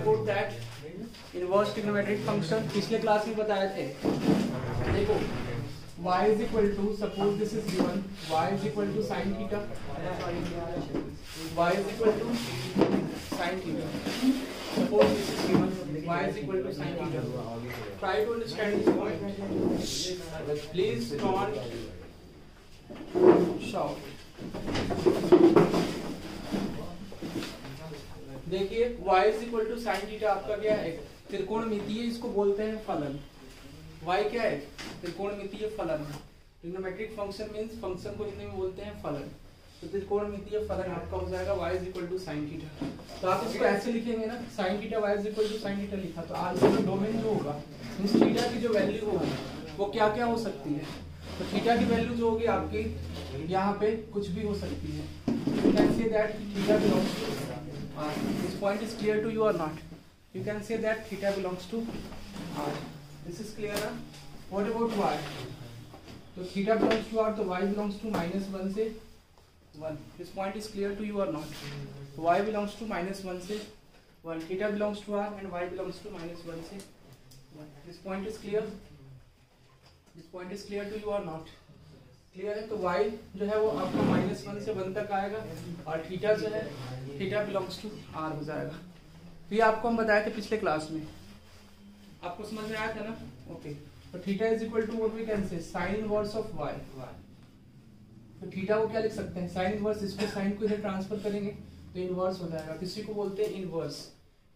About that inverse trigonometric function पिछले class में बताए थे। देखो y is equal to, suppose this is given, y is equal to sin theta, y is equal to sin theta, suppose this is given, y is equal to sin theta. Try to understand this point. Please don't shout. देखिए y is equal to sin theta आपका क्या है, त्रिकोणमितीय इसको बोलते हैं फलन। y क्या है, त्रिकोणमितीय फलन। ट्रिग्नोमेट्रिक फंक्शन मींस फंक्शन को हिंदी में बोलते हैं फलन। तो त्रिकोणमितीय फलन आपका हो जाएगा y is equal to sin theta. तो आप इसको ऐसे लिखेंगे ना, sin theta y is equal to sin theta लिखा, तो आगे का डोमेन जो होगा मींस थीटा की जो वैल्यू होगी वो क्या क्या हो सकती है। तो थीटा की वैल्यू जो होगी आपकी यहाँ पे कुछ भी हो सकती है। You can say that theta belongs to R. This point is clear to you or not? You can say that theta belongs to R. This is clear ना? What about y? तो theta belongs to R, तो y belongs to -1 से 1. This point is clear to you or not? Y belongs to -1 से 1. Theta belongs to R and y belongs to -1 से 1. This point is clear? This point is clear to you or not? Clear है। तो y जो है वो आपको -1 से 1 तक आएगा और थीटा जो है थीटा बिलोंग्स टू R हो जाएगा। तो ये आपको हम बताए थे पिछले क्लास में, आपको समझ में आया था ना? ओके। तो theta is equal to what we can say sine inverse of y। तो थीटा को क्या लिख सकते हैं, साइन इनवर्स, इसको साइन को इधर ट्रांसफर करेंगे तो इनवर्स हो जाएगा। किसी को बोलते हैं इनवर्स,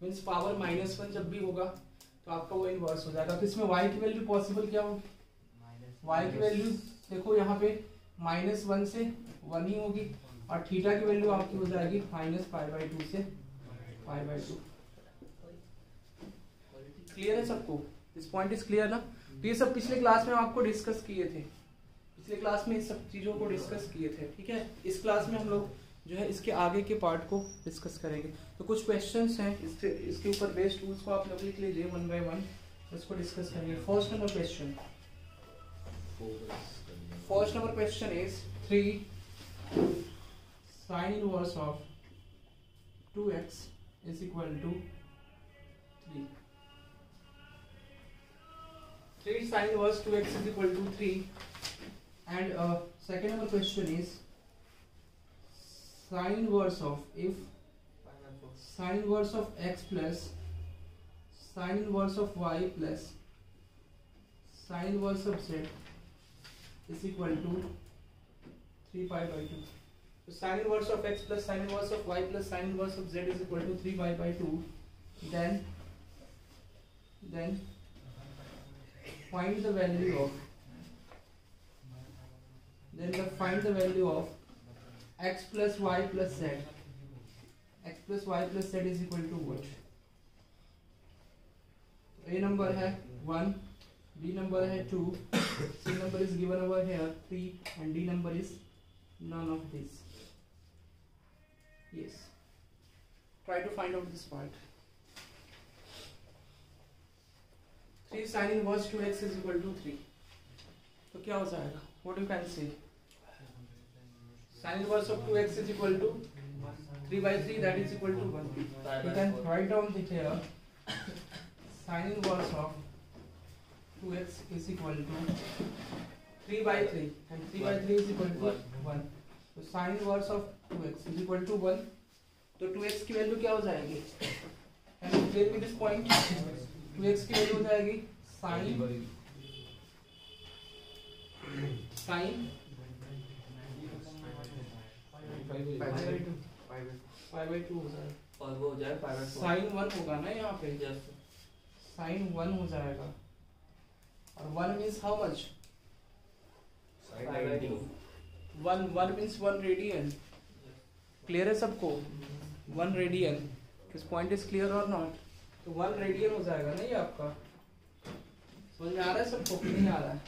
मींस पावर -1 जब भी होगा तो आपका वो इनवर्स हो जाएगा। तो इसमें y की वैल्यू पॉसिबल क्या होगी, y की वैल्यू देखो यहाँ पे -1 से 1 ही होगी और थीटा की वैल्यू आपकी हो जाएगी -π/2 से π/2। क्लियर है सबको? दिस पॉइंट इज क्लियर ना? तो ये सब पिछले क्लास में आपको डिस्कस किए थे, पिछले क्लास में इस सब चीजों को डिस्कस किए थे। ठीक है, इस क्लास में हम लोग जो है इसके आगे के पार्ट को डिस्कस करेंगे। तो कुछ क्वेश्चंस हैं इसके ऊपर बेस्ड, टूल्स को आप लोग लिख लीजिए 1 बाय 1, उसको डिस्कस करेंगे। First number question, first number question is 3 sin inverse of 2x is equal to 3. 3 sin inverse 2x is equal to 3. And second number question is sin inverse of, if sin inverse of x plus sin inverse of y plus sin inverse of z is equal to 3π/2. So sin inverse of x plus sin inverse of y plus sin inverse of z is equal to 3π/2. Then find the value of x plus y plus z. X plus y plus z is equal to what? A number है 1, B number है 2, C number is given over here 3 and D number is none of this. Yes. Try to find out this part. 3 sin inverse 2x is equal to 3. तो क्या हो जाएगा? What you can say? Sin inverse of 2x is equal to 3/3, that is equal to 1. You can write down here sin inverse of 2x is equal to 3/3 and 3/3 is equal to 1. तो sin inverse of 2x is equal to 1. तो 2x की value क्या हो जाएगी? And explain me this point. 2x की value हो जाएगी sin π/2 हो जाएगा और वो हो जाएगा sin 1 होगा ना यहाँ पे, sin 1 हो जाएगा और 1 means how much? 1 means 1 radian. Clear है सबको? 1 radian. This point is clear और नॉट? तो 1 रेडियन हो जाएगा ना ये आपका। समझ में आ रहा है सबको कि नहीं आ रहा है?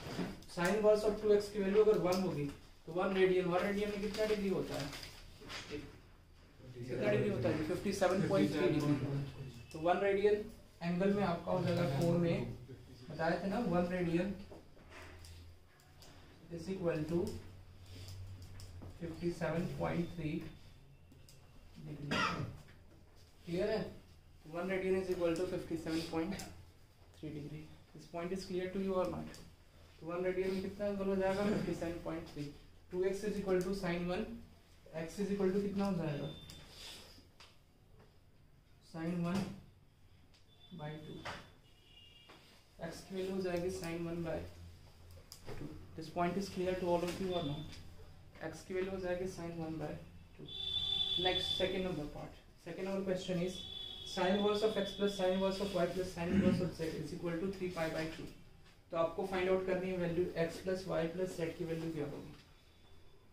साइन इनवर्स ऑफ 2x की वैल्यू अगर 1 होगी तो 1 रेडियन में कितना डिग्री होता है? कितना डिग्री होता है? 57.3 डिग्री। तो 1 रेडियन एंगल में आपका हो जाएगा 4 में, बताए थे ना 1 radian is equal to 57.3 degree. Clear है? 1 radian is equal to 57.3 degree. This point is clear to you और नॉट? तो 1 रेडियन में कितना एंगल हो जाएगा? 57.3. 2x is equal to sin 1, x is equal to कितना हो जाएगा? sin 1 by 2. x की वैल्यू हो जाएगी sin 1 by 2. This point is clear to all of you और नॉट? x की वैल्यू हो जाएगी sin 1 by 2. Next second number part. Second number question is sin inverse of x plus sin inverse of y plus sin inverse of z is equal to 3 pi by 2. तो आपको find out करनी है value x plus y plus z की value क्या होगी,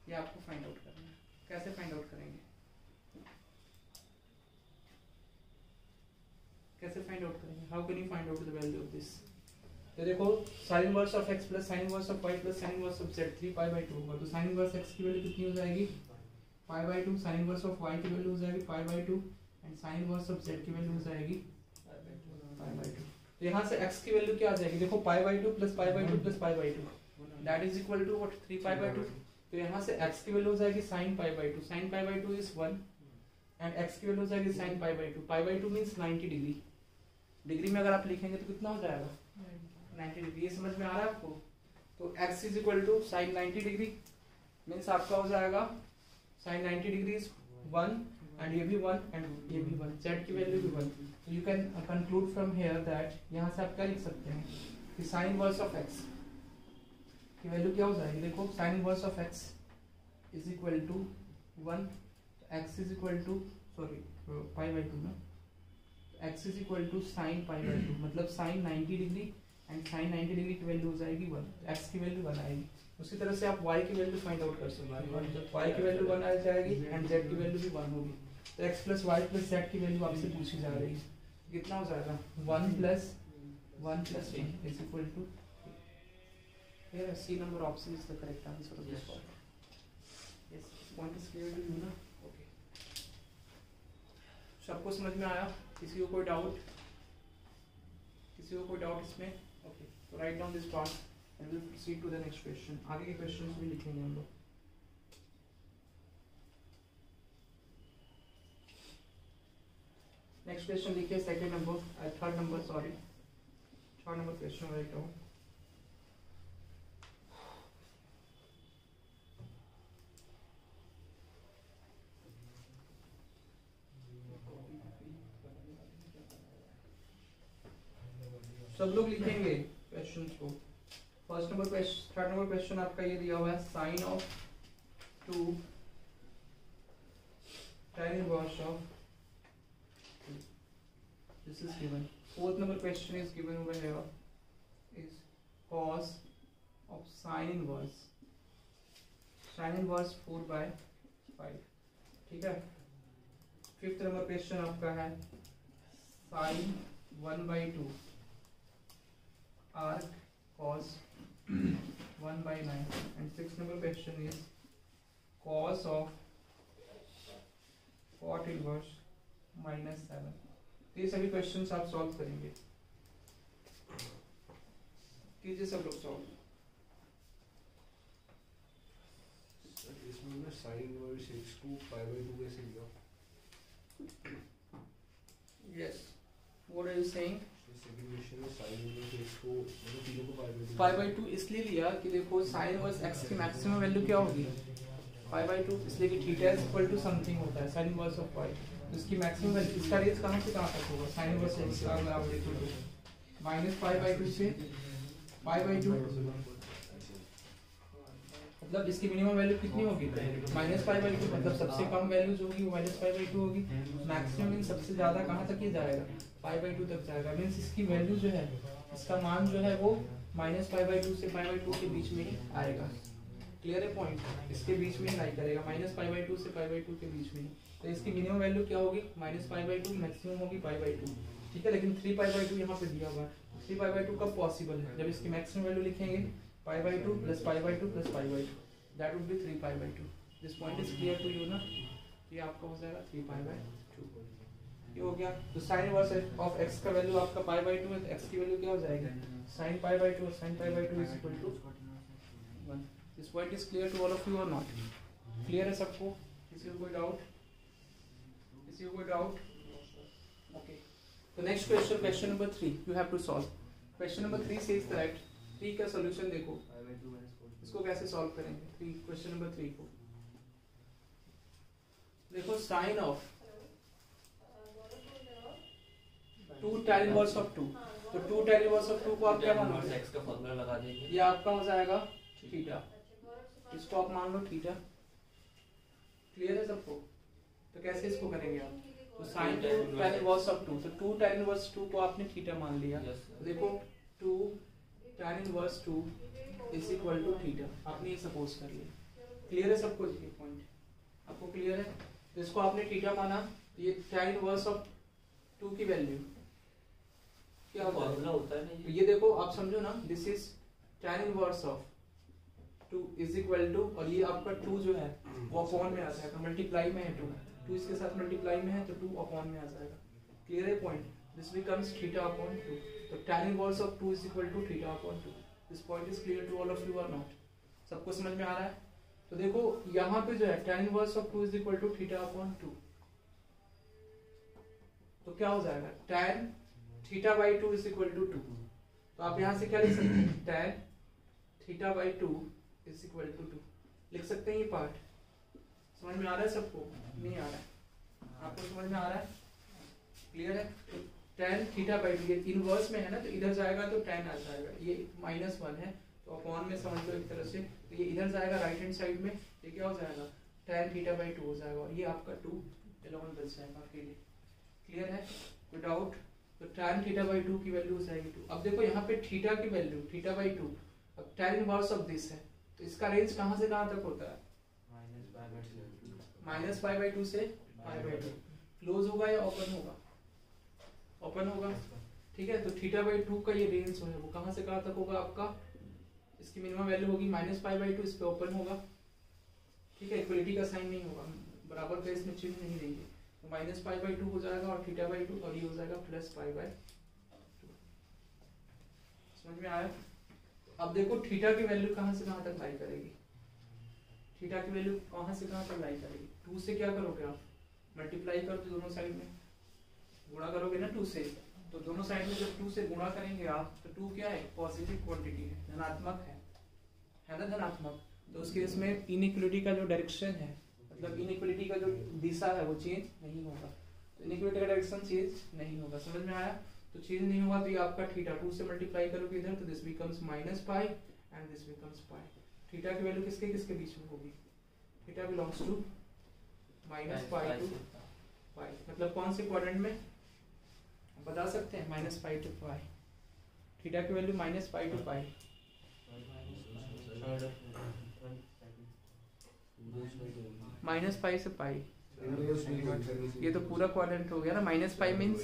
ये आपको find out करना है. कैसे फाइंड आउट करेंगे? कैसे फाइंड आउट करेंगे? How can you find out the value of this? तो देखो sin inverse of x plus sin inverse of y plus sin inverse of z 3 pi by 2 होगा. तो sin इनवर्स x की value कितनी हो जाएगी? पाई by 2. sin inverse of y की value हो जाएगी पाई by 2 and sin inverse of z की वैल्यू हो जाएगी पाई बाई 2. तो यहाँ से x की वैल्यू क्या आ जाएगी? देखो pi by 2 plus pi by 2 plus pi by 2 that is equal to what? 3 pi by 2. तो यहाँ से x की वैल्यू हो जाएगी sin pi by 2. sin pi by 2 is 1 and x की वैल्यू हो जाएगी sin pi by 2. Pi by 2 means 90 degree. Degree में अगर आप लिखेंगे तो कितना हो जाएगा? 90 डिग्री. ये समझ में आ रहा है आपको? तो x is equal to sin 90 degree means आपका हो जाएगा sin 90 डिग्री इज 1 एंड ये भी 1 एंड ये भी 1. z की वैल्यू भी 1. तो you can conclude from here that यहाँ से आप क्या लिख सकते हैं कि sin इनवर्स ऑफ x की वैल्यू क्या हो जाएगी? देखो sin inverse of x is equal to 1. x is equal to sorry pi by 2 ना. x is equal to sin pi by 2 मतलब sin 90 degree and sin 90 degree की value हो जाएगी 1. x की वैल्यू 1 आएगी. उसी तरह से आप y की वैल्यू फाइंड आउट कर सकते हैं. जब y की वैल्यू 1 आ जाएगी एंड z की वैल्यू भी 1 होगी. तो x plus y plus z की वैल्यू आपसे पूछी जा रही है. कितना हो जाएगा? 1 plus 1 plus 1 is equal to. Here C number option is the correct answer of this part. Yes, point is clear to you ना? Okay. सबको समझ में आया? किसी को कोई डाउट? किसी को कोई डाउट इसमें? Okay. So write down this part and we'll proceed to the next question. आगे के क्वेश्चंस भी लिखेंगे हम लोग. नेक्स्ट क्वेश्चन लिखिए second number third number sorry third number question write down. सब लोग लिखेंगे क्वेश्चंस को. First number question third number question आपका ये दिया हुआ है sin of 2 tan inverse of. This is given. Fourth number question is given over here is cos of sin inverse 4 by 5. ठीक है. फिफ्थ नंबर क्वेश्चन आपका है sin 1 by 2 arc cos 1 by 9 and sixth number question is cos of cot inverse -7. ये सभी questions आप solve करेंगे. कीजिए सब लोग सॉल्व. इसमें मैं sin इनवर्स x को पाई बाई 2 कैसे लिया? Yes what are you saying? Second question में sin इनवर्स x को मैंने तीनों को पाई बाई 2 इसलिए लिया कि देखो sin इनवर्स x की मैक्सिमम वैल्यू क्या होगी? Pi by 2. इसलिए कि theta is equal to something होता है sin इनवर्स ऑफ y. इसकी मैक्सिमम वैल्यू इसका रेंज कहाँ से कहाँ तक होगा? sin इनवर्स x का अगर आप देखो तो माइनस पाई बाई 2 से पाई बाई 2 मतलब इसकी मिनिमम वैल्यू कितनी होगी? माइनस पाई बाई 2 मतलब सबसे कम वैल्यू जो होगी वो माइनस पाई बाई 2 होगी. मैक्सिमम मीन सबसे ज्यादा कहाँ तक ये जाएगा? पाई बाई 2 तक जाएगा. मीन्स इसकी वैल्यू जो है इसका मान जो है वो माइनस पाई बाई 2 से पाई बाई 2 के बीच में ही आएगा. क्लियर है पॉइंट? इसके बीच में ही लाई करेगा माइनस पाई बाई 2 से पाई बाई 2 के बीच में. तो इसकी मिनिमम वैल्यू क्या होगी? Minus pi by 2. मैक्सिमम होगी पाई बाई 2. ठीक है. लेकिन 3 पाई बाई 2 यहाँ पे दिया हुआ है. 3 पाई बाई 2 कब पॉसिबल है? जब इसकी मैक्सिमम वैल्यू लिखेंगे pi by 2 plus pi by 2 plus pi by 2 that would be 3 pi by 2. This point is clear to you ना? ये आपका हो जाएगा 3 पाई बाई 2. ये हो गया. तो sin इनवर्स ऑफ x का वैल्यू आपका पाई बाई 2 है. तो x की वैल्यू क्या हो जाएगी? sin पाई बाई 2 और sin pi by 2 is equal to 1. This point is clear to all of you और नॉट? क्लियर है सबको? किसी को कोई डाउट? किसी को कोई डाउट? ओके. तो next question, question number 3 you have to solve. Question number 3 says that 3 का सॉल्यूशन देखो, इसको कैसे सॉल्व करेंगे। 3 क्वेश्चन नंबर 3 को देखो, sine of 2 tan inverse of 2, तो 2 tan इनवर्स ऑफ 2 को आप क्या मानोगे, x का फॉर्मूला लगा देंगे, ये आपका हो जाएगा थीटा, इसको आप मान लो थीटा। क्लियर है सबको। तो कैसे इसको करेंगे आप, तो साइन 2 tan इनवर्स ऑफ 2, तो 2 tan इनवर्स 2 को आपने थीटा मान लिया। तो देखो 2 tan inverse 2 is equal to theta, आपने ये सपोज कर लिया। क्लियर है सबको, ये पॉइंट आपको क्लियर है। तो इसको आपने थीटा माना, तो ये tan इनवर्स ऑफ 2 की वैल्यू क्या फॉर्मूला होता है ना तो ये देखो आप समझो ना, this is tan inverse of 2 is equal to, और ये आपका 2 जो है वो अपॉन में आ जाएगा, मल्टीप्लाई में है 2 इसके साथ मल्टीप्लाई में है तो 2 अपॉन में आ जाएगा। क्लियर है point, this becomes theta upon 2, तो tan inverse of 2 is equal to theta upon 2। This point is clear to all of you और नॉट, सबको समझ में आ रहा है। तो देखो यहाँ पे जो है tan inverse of 2 is equal to theta upon 2, तो क्या हो जाएगा tan theta by 2 is equal to 2। तो आप यहाँ से क्या लिख सकते हैं, tan theta by 2 is equal to 2 लिख सकते हैं। ये पार्ट समझ में आ रहा है सबको, नहीं आ रहा है, आपको समझ में आ रहा है, क्लियर है। तो tan थीटा बाई 2 ये इनवर्स में है ना, तो इधर जाएगा तो tan आ जाएगा, ये -1 है तो अपॉन में समझ लो एक तरह से, तो ये इधर जाएगा राइट हैंड साइड में, ये क्या हो जाएगा tan थीटा बाई 2 हो जाएगा, और ये आपका 2 11 बच जाएगा आपके लिए। क्लियर है, कोई डाउट। तो tan थीटा बाई 2 की वैल्यू हो जाएगी 2। अब देखो यहाँ पे थीटा की वैल्यू थीटा बाई 2, अब tan इनवर्स ऑफ दिस है, तो इसका रेंज कहाँ से कहाँ तक होता है, -π/2 से π/2। क्लोज होगा या ओपन होगा, ओपन होगा, ठीक है। तो थीटा बाई 2 का ये रेंज जो है वो कहाँ से कहाँ तक होगा आपका, इसकी मिनिमम वैल्यू होगी -π/2, इस पे ओपन होगा, ठीक है। इक्वलिटी का साइन नहीं होगा, बराबर का इसमें चिन्ह नहीं देंगे, तो -π/2 हो जाएगा और थीटा बाई 2, और ये हो जाएगा +π/2। समझ में आया। अब देखो थीटा की वैल्यू कहाँ से कहाँ तक लाई करेगी, थीटा की वैल्यू कहाँ से कहाँ तक लाई करेगी, 2 से क्या करोगे आप, मल्टीप्लाई कर दो दोनों साइड में, गुणा करोगे ना 2 से, तो दोनों साइड में जब 2 से गुणा करेंगे आप, तो 2 क्या है, पॉजिटिव क्वांटिटी है, धनात्मक है ना, धनात्मक। तो उस केस में इनइक्वलिटी का जो डायरेक्शन है, मतलब इनइक्वलिटी का जो दिशा है वो चेंज नहीं होगा, तो इनइक्वलिटी का डायरेक्शन चेंज नहीं होगा। समझ में आया। तो चेंज नहीं होगा, तो ये आपका थीटा 2 से मल्टीप्लाई करोगे इधर, तो this becomes -π and this becomes π। Theta की वैल्यू किसके किसके बीच में होगी, थीटा बिलोंग्स टू -π टू π, मतलब कौन से क्वाड्रेंट में बता सकते हैं, -π टू π। थीटा की वैल्यू -π टू π, -π से π, ये तो पूरा क्वाड्रेंट हो गया ना। -π मीन्स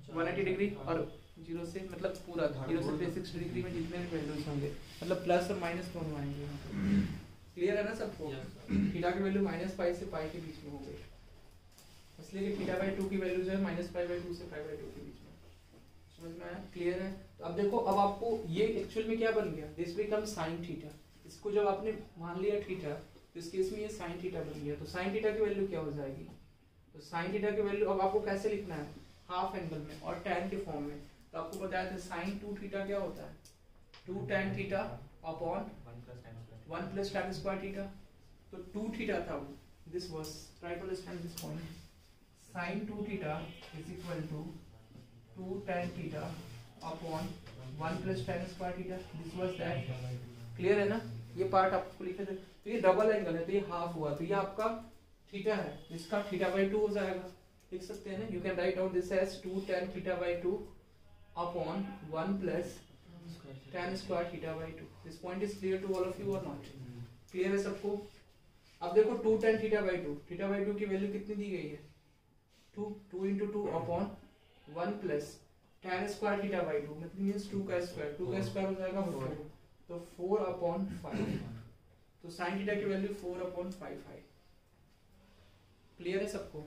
180 डिग्री, और 0 से मतलब पूरा 0 से 360 डिग्री में जितने भी वैल्यूज होंगे, मतलब प्लस और माइनस दोनों आएंगे। क्लियर है ना सबको। थीटा की वैल्यू -π से π के बीच में हो गई, इसलिए कि थीटा बाई 2 की वैल्यू जो है -π/2 से π/2 के बीच में। समझ में आया, क्लियर है। तो अब देखो, अब आपको ये एक्चुअल में क्या बन गया, दिस बिकम sin थीटा। इसको जब आपने मान लिया थीटा, तो इस केस में ये sin थीटा बन गया। तो sin थीटा की वैल्यू क्या हो जाएगी, तो sin थीटा की वैल्यू अब आपको कैसे लिखना है, हाफ एंगल में और tan के फॉर्म में। तो आपको बताया था sin 2 थीटा क्या होता है, 2 tan theta upon 1 plus tan square theta. तो 2 थीटा था वो, this was, try to understand this point. sin 2 theta is equal to 2 tan theta upon 1 plus tan square theta, this was that. Clear है ना, ये part आपको लिखा था। तो ये डबल एंगल है, तो ये हाफ हुआ, तो ये आपका थीटा है, इसका थीटा बाई 2 हो जाएगा, लिख सकते हैं ना। You can write out this as 2 tan theta by 2 upon 1 plus tan square theta by 2। This point is clear to all of you और नॉट, क्लियर है सबको। अब देखो 2 tan theta by 2, theta by 2 की वैल्यू कितनी दी गई है, 2 into 2 upon 1 plus tan square theta by 2, मतलब मींस 2 का स्क्वायर, 2 का स्क्वायर हो जाएगा 4, तो 4 अपॉन 5। तो sin थीटा की वैल्यू 4 अपॉन 5 है। क्लियर है सबको,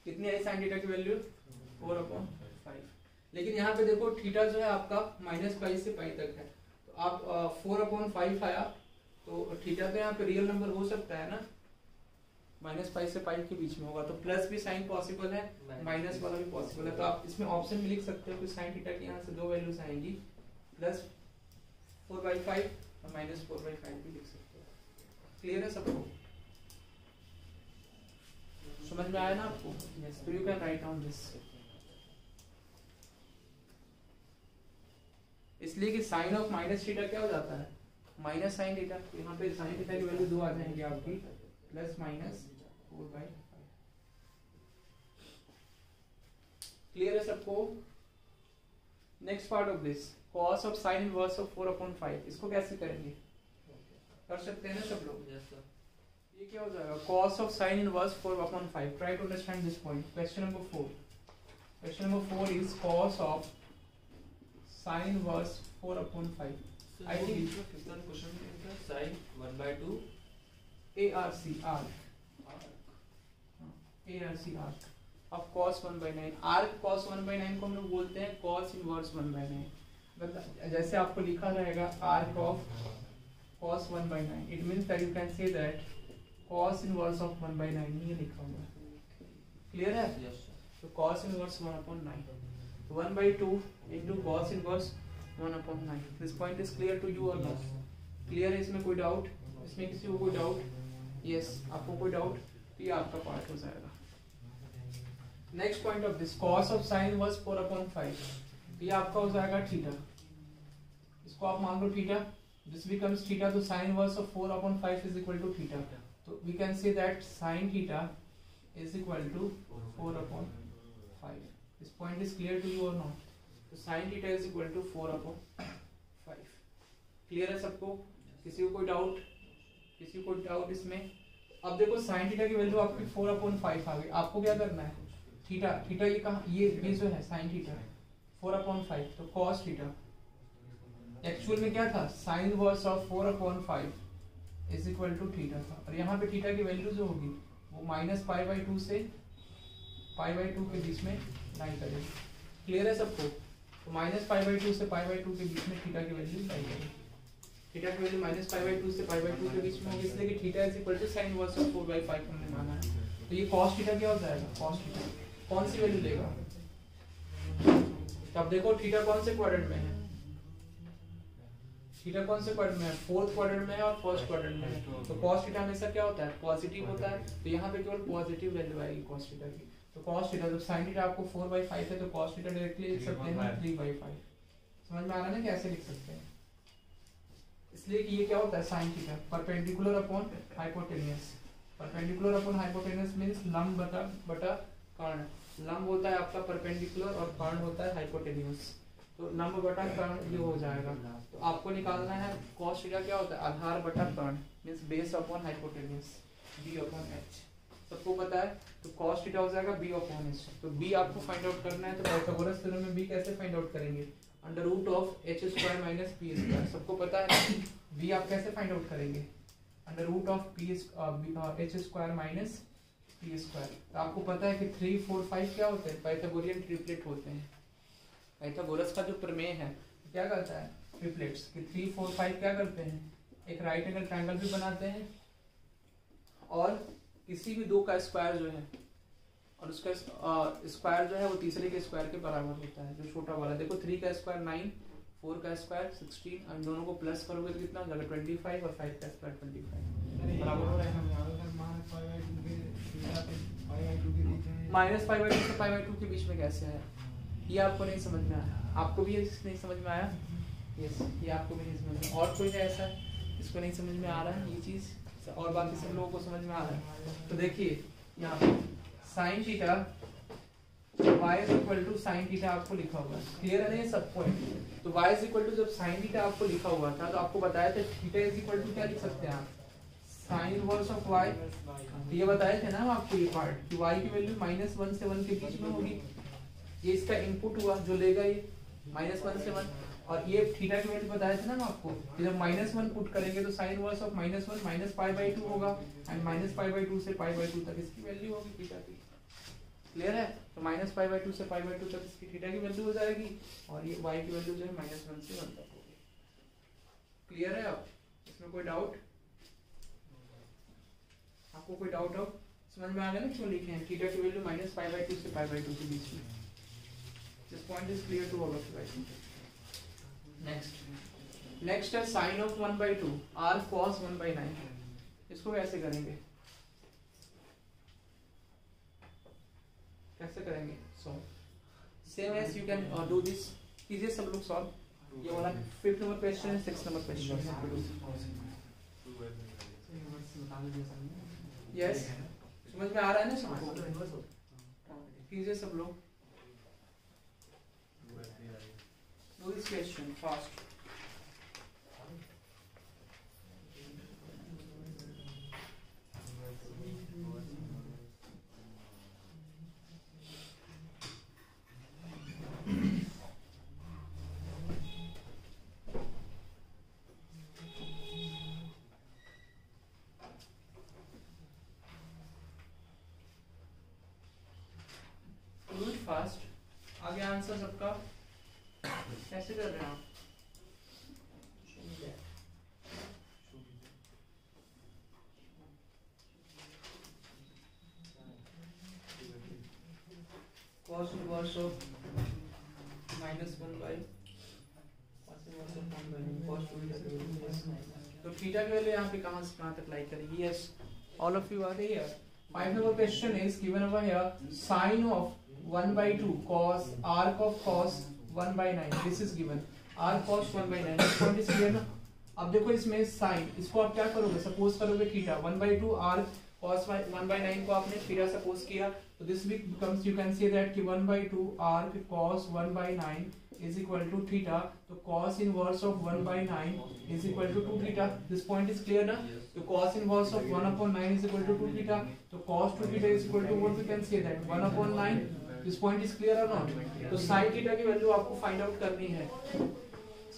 कितनी आई sin थीटा की वैल्यू, 4 अपॉन 5। लेकिन यहाँ पे देखो थीटा जो है आपका -π से π तक है, तो आप 4 अपॉन 5 आया, तो थीटा तो यहाँ पे रियल नंबर हो सकता है ना, माइनस पाई से पाई के बीच में होगा, तो प्लस भी साइन पॉसिबल है, माइनस वाला भी पॉसिबल है। तो आप इसमें ऑप्शन में लिख सकते हो कि साइन थीटा की यहाँ से दो वैल्यूज आएंगी, प्लस 4/5 और माइनस 4/5 भी लिख सकते हो। क्लियर है सबको? समझ में आया ना आपको? यस, तो you can write down this. इसलिए कि साइन ऑफ माइनस थीटा क्या हो जाता है, माइनस साइन थीटा। तो यहाँ पे साइन थीटा की वैल्यू दो आ जाएंगे आपकी, प्लस माइनस 4/5। क्लियर है सबको? Next part of this, cos of sine inverse of 4/5, इसको कैसे करेंगे? कर सकते हैं ना सब लोग? Yes sir. ये क्या हो जाएगा, cos of sine inverse 4/5। Try to understand this point. Question number 4, question number 4 is cos of sine inverse 4/5। I think कितना क्वेश्चन है sin 1/2 ARC of cos 1/9। arc cos 1/9 को हम लोग बोलते हैं cos इनवर्स 1/9। मतलब जैसे आपको लिखा रहेगा arc of cos 1/9, it means that you can say that cos inverse of 1/9 ये लिखा हुआ है। क्लियर है? Yes sir. तो cos inverse 1/9, 1/2 into cos inverse 1/9। This point is clear to you और नॉट? क्लियर है? इसमें कोई डाउट? इसमें किसी को कोई डाउट? यस, आपको कोई डाउट? तो ये आपका पार्ट हो जाएगा। Next point of this, cos of sine inverse 4/5, तो ये आपका हो जाएगा थीटा। इसको आप मान लो थीटा, दिस बिकम्स थीटा, तो sine inverse of 4/5 is equal to theta. तो we can say that sine theta is equal to 4/5। This point is clear to you और नॉट? तो sine theta is equal to 4/5। Clear है सबको? किसी को कोई doubt? किसी को कोई डाउट इसमें? अब देखो साइन थीटा की वैल्यू आपकी 4/5 आ गई। आपको क्या करना है, थीटा, थीटा ये कहाँ, ये जो है साइन थीटा 4/5, तो cos थीटा एक्चुअल में क्या था, sine inverse of 4/5 is equal to theta था। और यहाँ पे थीटा की वैल्यू जो होगी वो -π/2 से π/2 के बीच में लाई करेगी। क्लियर है सबको? तो -π/2 से π/2 के बीच में थीटा की वैल्यू लाई करेगी। थीटा की वैल्यू -π/2 से π/2 के बीच में होगी, इसलिए कि theta is equal to sine inverse of 4/5 हमने माना है। तो ये cos थीटा क्या हो जाएगा, cos थीटा कौन सी वैल्यू लेगा? तो अब देखो थीटा कौन से क्वाड्रेंट में है, थीटा कौन से क्वाड्रेंट में है, फोर्थ क्वाड्रेंट में है और फर्स्ट क्वाड्रेंट में है। तो cos थीटा हमेशा क्या होता है, पॉजिटिव होता है। तो यहाँ पे केवल पॉजिटिव वैल्यू आएगी cos थीटा की। तो cos थीटा, जब sin थीटा आपको 4/5 है तो cos थीटा डायरेक्टली लिख सकते हैं 3/5। समझ में आ रहा है ना कैसे लिख सकते हैं? इसलिए कि ये क्या होता है sin theta, perpendicular upon hypotenuse. Perpendicular upon hypotenuse means लंब बटा कर्ण। लंब होता है आपका परपेंडिकुलर और कर्ण होता है हाइपोटेन्यूस। तो लंब बटा कर्ण ये हो जाएगा। तो आपको निकालना है cos थीटा क्या होता है, आधार बटा कर्ण means base upon hypotenuse, b/h। सबको पता है? तो cos थीटा हो जाएगा b/h। तो b आपको फाइंड आउट करना है, तो पाइथागोरस थ्योरम में b कैसे फाइंड आउट करेंगे, √h² - p²। सबको पता है ना b आप कैसे फाइंड आउट करेंगे, √h² - p²। तो आपको पता है कि 3, 4, 5 क्या होते हैं, पाइथागोरियन ट्रिपलेट होते हैं। पाइथागोरस का जो प्रमेय है क्या करता है, ट्रिपलेट्स कि 3, 4, 5 क्या करते हैं, एक राइट एंगल ट्रायंगल भी बनाते हैं और किसी भी दो का स्क्वायर जो है और उसका स्क्वायर जो है वो तीसरे के स्क्वायर के बराबर होता है, जो छोटा वाला। देखो 3 का स्क्वायर 9, 4 का स्क्वायर 16, और दोनों को प्लस करोगे तो कितना हो जाएगा 25, और 5 का स्क्वायर 25 बराबर हो रहा है। -π/2 से π/2 के बीच में कैसे है, ये आपको नहीं समझ में आया? आपको भी नहीं समझ में आया? यस, ये आपको भी नहीं समझ में। और कोई है ऐसा इसको नहीं समझ में आ रहा है ये चीज, और बाकी सब लोगों को समझ में आ रहा है? तो देखिए यहाँ पे sine theta y is equal to sine theta आपको लिखा हुआ है। क्लियर है ना ये सब पॉइंट? तो y इज इक्वल टू, जब साइन थीटा आपको लिखा हुआ था तो आपको बताया था थीटा इज इक्वल टू क्या लिख सकते हैं आप, साइन इनवर्स ऑफ y। तो ये बताए थे ना हम आपको ये पार्ट कि y की वैल्यू -1 से 1 के बीच में होगी। ये इसका इनपुट हुआ जो लेगा ये -1 से 1, और ये थीटा की वैल्यू बताए थे ना हम आपको कि जब -1 पुट करेंगे तो साइन इनवर्स ऑफ -1 -π/2 होगा, एंड -π/2 से π/2 तक इसकी वैल्यू होगी थीटा की। क्लियर है? तो -π/2 से π/2 तक इसकी थीटा की वैल्यू हो जाएगी, और ये y की वैल्यू जो है -1 से 1 तक होगी। क्लियर है? अब इसमें कोई डाउट? आपको कोई डाउट हो? समझ में आ गया ना क्यों लिखे हैं थीटा की वैल्यू -π/2 से π/2 के बीच में. This point is clear to all of you I think. Next है sin ऑफ 1/2 r cos 1/9. इसको कैसे करेंगे so same as you can do this. कीजिए सब लोग सॉल्व. ये वाला 5th नंबर क्वेश्चन है 6th नंबर क्वेश्चन है. यस समझ में आ रहा है ना सबको. कीजिए सब लोग. Do this question fast. Fast. आगे आंसर सबका कैसे कर रहे हैं आप. cos inverse of -1/cos inverse of 1/9 cos 2 तो थीटा की वैल्यू यहाँ पे कहाँ से कहाँ तक अप्लाई करेगी. Yes all of you are here. 5th number question is given over here sin of 1/2 cos arc of cos 1/9. This is given arc cos 1/9. This point is clear ना. अब देखो इसमें sin इसको आप क्या करोगे सपोज करोगे थीटा 1/2 arc cos 1/9 को आपने थीटा सपोज किया तो this becomes you can say that कि 1/2 arc cos 1/9 is equal to theta. तो cos inverse of 1/9 is equal to 2 theta. This point is clear ना. तो cos inverse of 1/9 is equal to 2 theta. तो cos 2 theta is equal to what we can say that 1/9. This point is clear or not? तो sin theta की value आपको find out करनी है.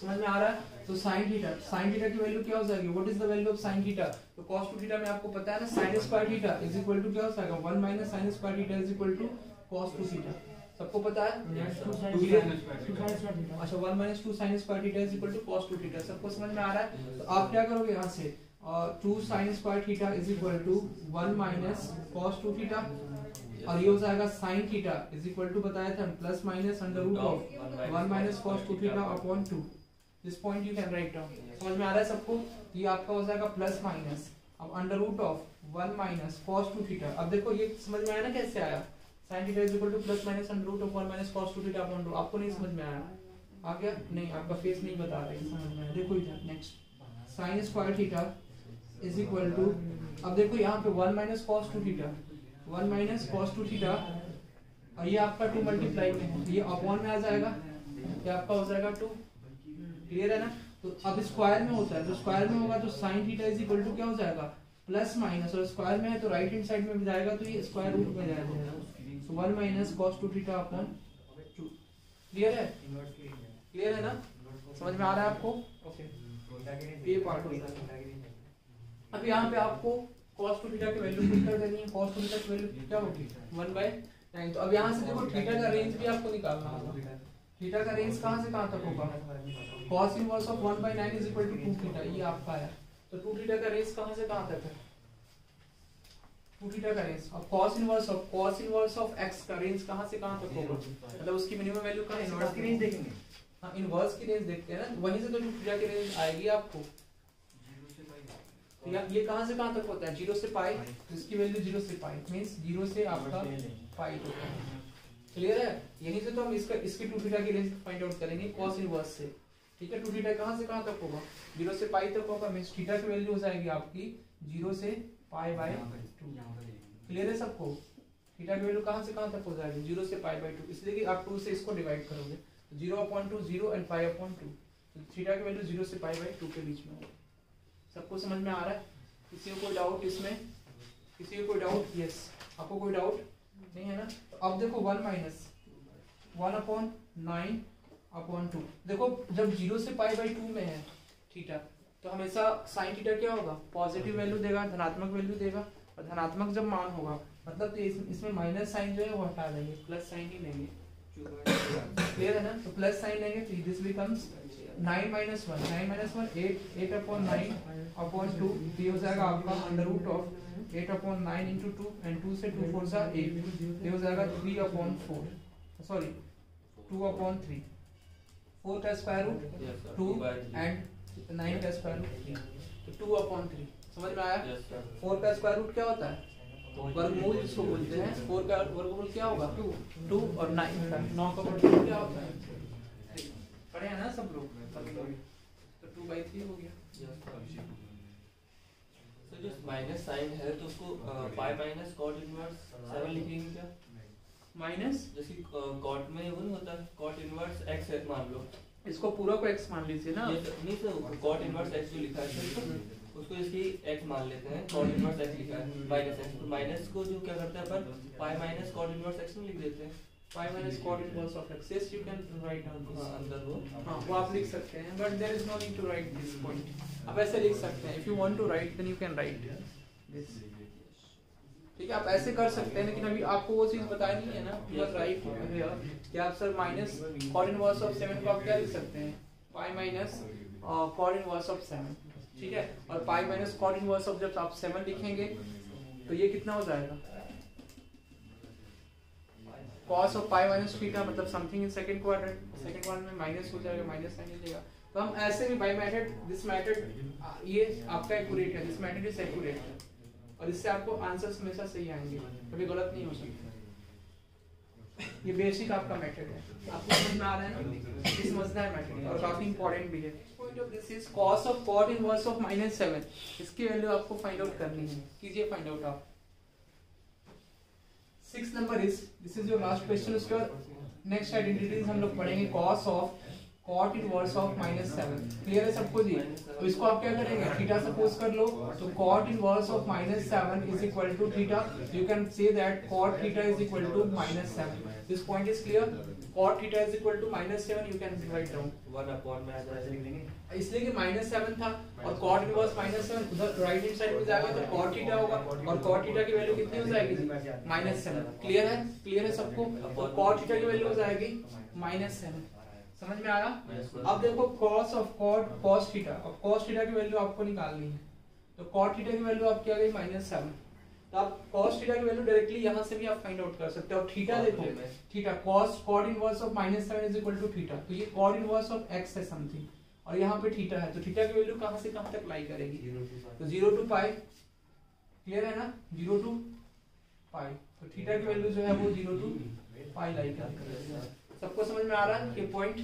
समझ में आ रहा है. तो sin थीटा की वैल्यू क्या हो जाएगी. What is the value of sin theta. तो cos 2 थीटा में आपको पता है ना sin square theta is equal to क्या हो जाएगा 1 minus sin square theta is equal to cos 2 theta. सबको पता है. अच्छा 1 minus 2 sin square theta is equal to cos 2 theta. सबको समझ में आ रहा है. तो आप क्या करोगे यहाँ से 2 sin square theta is equal to 1 minus cos 2 theta और ये हो जाएगा sin theta is equal to बताया था plus minus under root of 1 minus cos 2 theta upon 2. This point you can write down. समझ में आ रहा है सबको. ये आपका हो जाएगा प्लस माइनस अब under root of 1 minus cos 2 theta. अब देखो ये समझ में आया ना कैसे आया. sin theta is equal to plus minus under root of 1 minus cos 2 theta upon 2. आपको नहीं समझ में आया. आ गया नहीं आपका फेस नहीं बता रहा है समझ में आया. देखो इधर next sin square theta is equal to अब देखो यहाँ पे 1 minus cos 2 theta 1 minus cos 2 theta और ये आपका 2 मल्टीप्लाई में है ये अपॉन में आ जाएगा. ये आपका हो जाएगा 2. क्लियर है ना. तो अब स्क्वायर में होता है तो स्क्वायर में होगा तो sin theta is equal to क्या हो जाएगा प्लस माइनस और स्क्वायर में है तो राइट हैंड साइड में भी जाएगा तो ये स्क्वायर रूट में जाएगा. सो 1 minus cos 2 theta upon 2. Clear है ना. समझ में आ रहा है आपको. ओके ये पार्ट हो जाएगा. अब यहाँ पे आपको cos 2 थीटा की वैल्यू पुट कर देनी है. cos 2 थीटा की वैल्यू क्या होगी 1/9. तो अब यहाँ से देखो थीटा का रेंज भी आपको निकालना होगा. थीटा का रेंज कहाँ से कहाँ तक होगा. cos inverse of 1/9 is equal to 2 theta. ये आपका है तो 2 थीटा का रेंज कहाँ से कहाँ तक है 2 थीटा का रेंज. अब cos इनवर्स ऑफ x का रेंज कहाँ से कहाँ तक होगा मतलब उसकी मिनिमम वैल्यू कहाँ. इनवर्स की रेंज देखेंगे. हाँ इनवर्स की रेंज देखते हैं ना वहीं से तो 2 थीटा की रेंज आएगी आपको. तो ये कहाँ से कहाँ तक होता है 0 से पाई. तो इसकी वैल्यू 0 से पाई मींस 0 से आपका पाई होता है. क्लियर है. यहीं से तो हम इसकी 2 थीटा की रेंज फाइंड आउट करेंगे cos इनवर्स से. ठीक है 2 थीटा कहाँ से कहाँ तक होगा 0 से पाई तक होगा मींस थीटा की वैल्यू हो जाएगी आपकी 0 से π/2. क्लियर है सबको. थीटा की वैल्यू कहाँ से कहाँ तक हो जाएगी 0 से π/2. इसलिए कि आप 2 से इसको डिवाइड करोगे 0/2 0 एंड π/2. तो थीटा की वैल्यू 0 से π/2 के बीच में होगी. सबको समझ में आ रहा है. किसी को कोई डाउट इसमें. किसी को कोई डाउट. यस आपको कोई डाउट नहीं है ना. तो अब देखो 1 माइनस 1/9 अपॉन 2. देखो जब 0 से π/2 में है थीटा तो हमेशा sin थीटा क्या होगा पॉजिटिव वैल्यू देगा धनात्मक वैल्यू देगा और धनात्मक जब मान होगा मतलब तो इसमें माइनस साइन जो है वो हटा देंगे प्लस साइन ही लेंगे. क्लियर है ना. तो प्लस साइन लेंगे तो this becomes 9 minus 1 8 upon 9 upon 2, तो ये हो जाएगा आपका under root of 8 upon 9 into 2, and 2 से 2 4 सा 8, ये हो जाएगा 3 अपॉन 4, सॉरी 2 अपॉन 3, 4 का स्क्वायर रूट 2 एंड 9 का स्क्वायर रूट 3, तो 2 अपॉन 3, समझ में आया? 4 का स्क्वायर रूट क्या होता है? वर्गमूल जिसको बोलते हैं। 4 का वर्गमूल क्या होगा? 2 और 9 का वर्गमूल क्या होता है? पढ़े हैं ना सब लोग? तो 2/3 हो गया। तो जो माइनस साइन है तो उसको पाई माइनस कॉट इनवर्स 7 लिखेंगे क्या? माइनस जैसे कॉट में वो नहीं होता कॉट इनवर्स x है मान लो, इसको पूरा को x मान लीजिए ना। ये नहीं सर कॉट इनवर्स x जो लिखा है उसको इसकी x मान लेते हैं, कॉट इनवर्स x लिखा है माइनस x, तो माइनस को जो क्या करते हैं अपन pi minus cot inverse x में लिख देते हैं, pi minus cot inverse of x, yes you can write down this, अंदर वो आप लिख सकते हैं, but there is no need to write this point. आप ऐसे लिख सकते हैं, if you want to write then you can write this, ठीक है आप ऐसे कर सकते हैं, लेकिन अभी आपको वो चीज बतानी है ना, यू आर राइट कि आप sir minus cot inverse of 7 को आप क्या लिख सकते हैं? Pi minus cot inverse of 7, ठीक है, और pi minus cot inverse of जब आप 7 लिखेंगे तो ये कितना हो जाएगा? cos of pi minus theta, मतलब समथिंग इन सेकंड क्वाड्रेंट में माइनस हो जाएगा, माइनस साइन मिलेगा। तो हम ऐसे भी बाय मेथड, दिस मेथड ये आपका एक्यूरेट है, दिस मेथड इज एक्यूरेट है, और इससे आपको आंसर्स हमेशा सही आएंगे, कभी गलत नहीं हो सकता। ये बेसिक आपका मेथड है, आपको समझ में आ रहा है ना? ये समझना है मेथड, और काफी इंपॉर्टेंट भी है। Point of this is cos of cot inverse of -7, इसकी वैल्यू आपको फाइंड आउट करनी है, कीजिए फाइंड आउट आप। 6 number is, this is your last question, उसका नेक्स्ट आइडेंटिटीज हम लोग पढ़ेंगे, cos of cot inverse of -7, clear है सबको जी? तो इसको आप क्या करेंगे, थीटा सपोज कर लो, तो cot inverse of -7 is equal to theta, you can say that cot theta is equal to -7, this point is clear. cot theta is equal to -7, you can write down 1 upon में आ जाएगा, इसलिए कि -7 था और cot इनवर्स -7 उधर right hand side में जाएगा तो cot थीटा होगा, और cot थीटा की वैल्यू कितनी हो जाएगी? -7, क्लियर है? क्लियर है सबको? तो cot थीटा की वैल्यू हो जाएगी -7, समझ में आया? अब देखो cos ऑफ cos थीटा, अब cos थीटा की वैल्यू आपको निकालनी है, तो cot थीटा की वैल्यू आपकी आ गई -7, तो आप cos थीटा की वैल्यू डायरेक्टली यहाँ से भी आप फाइंड आउट कर सकते हो। और थीटा देखो, theta cot inverse of -7 is equal to theta, तो ये cot इनवर्स ऑफ x है समथिंग, और यहाँ पे थीटा है, तो थीटा की वैल्यू कहाँ से कहाँ तक लाई करेगी? तो 0 टू पाई, क्लियर है ना? 0 टू पाई, तो थीटा की वैल्यू जो है वो 0 टू पाई लाई करेगी। सबको समझ में आ रहा है ये पॉइंट?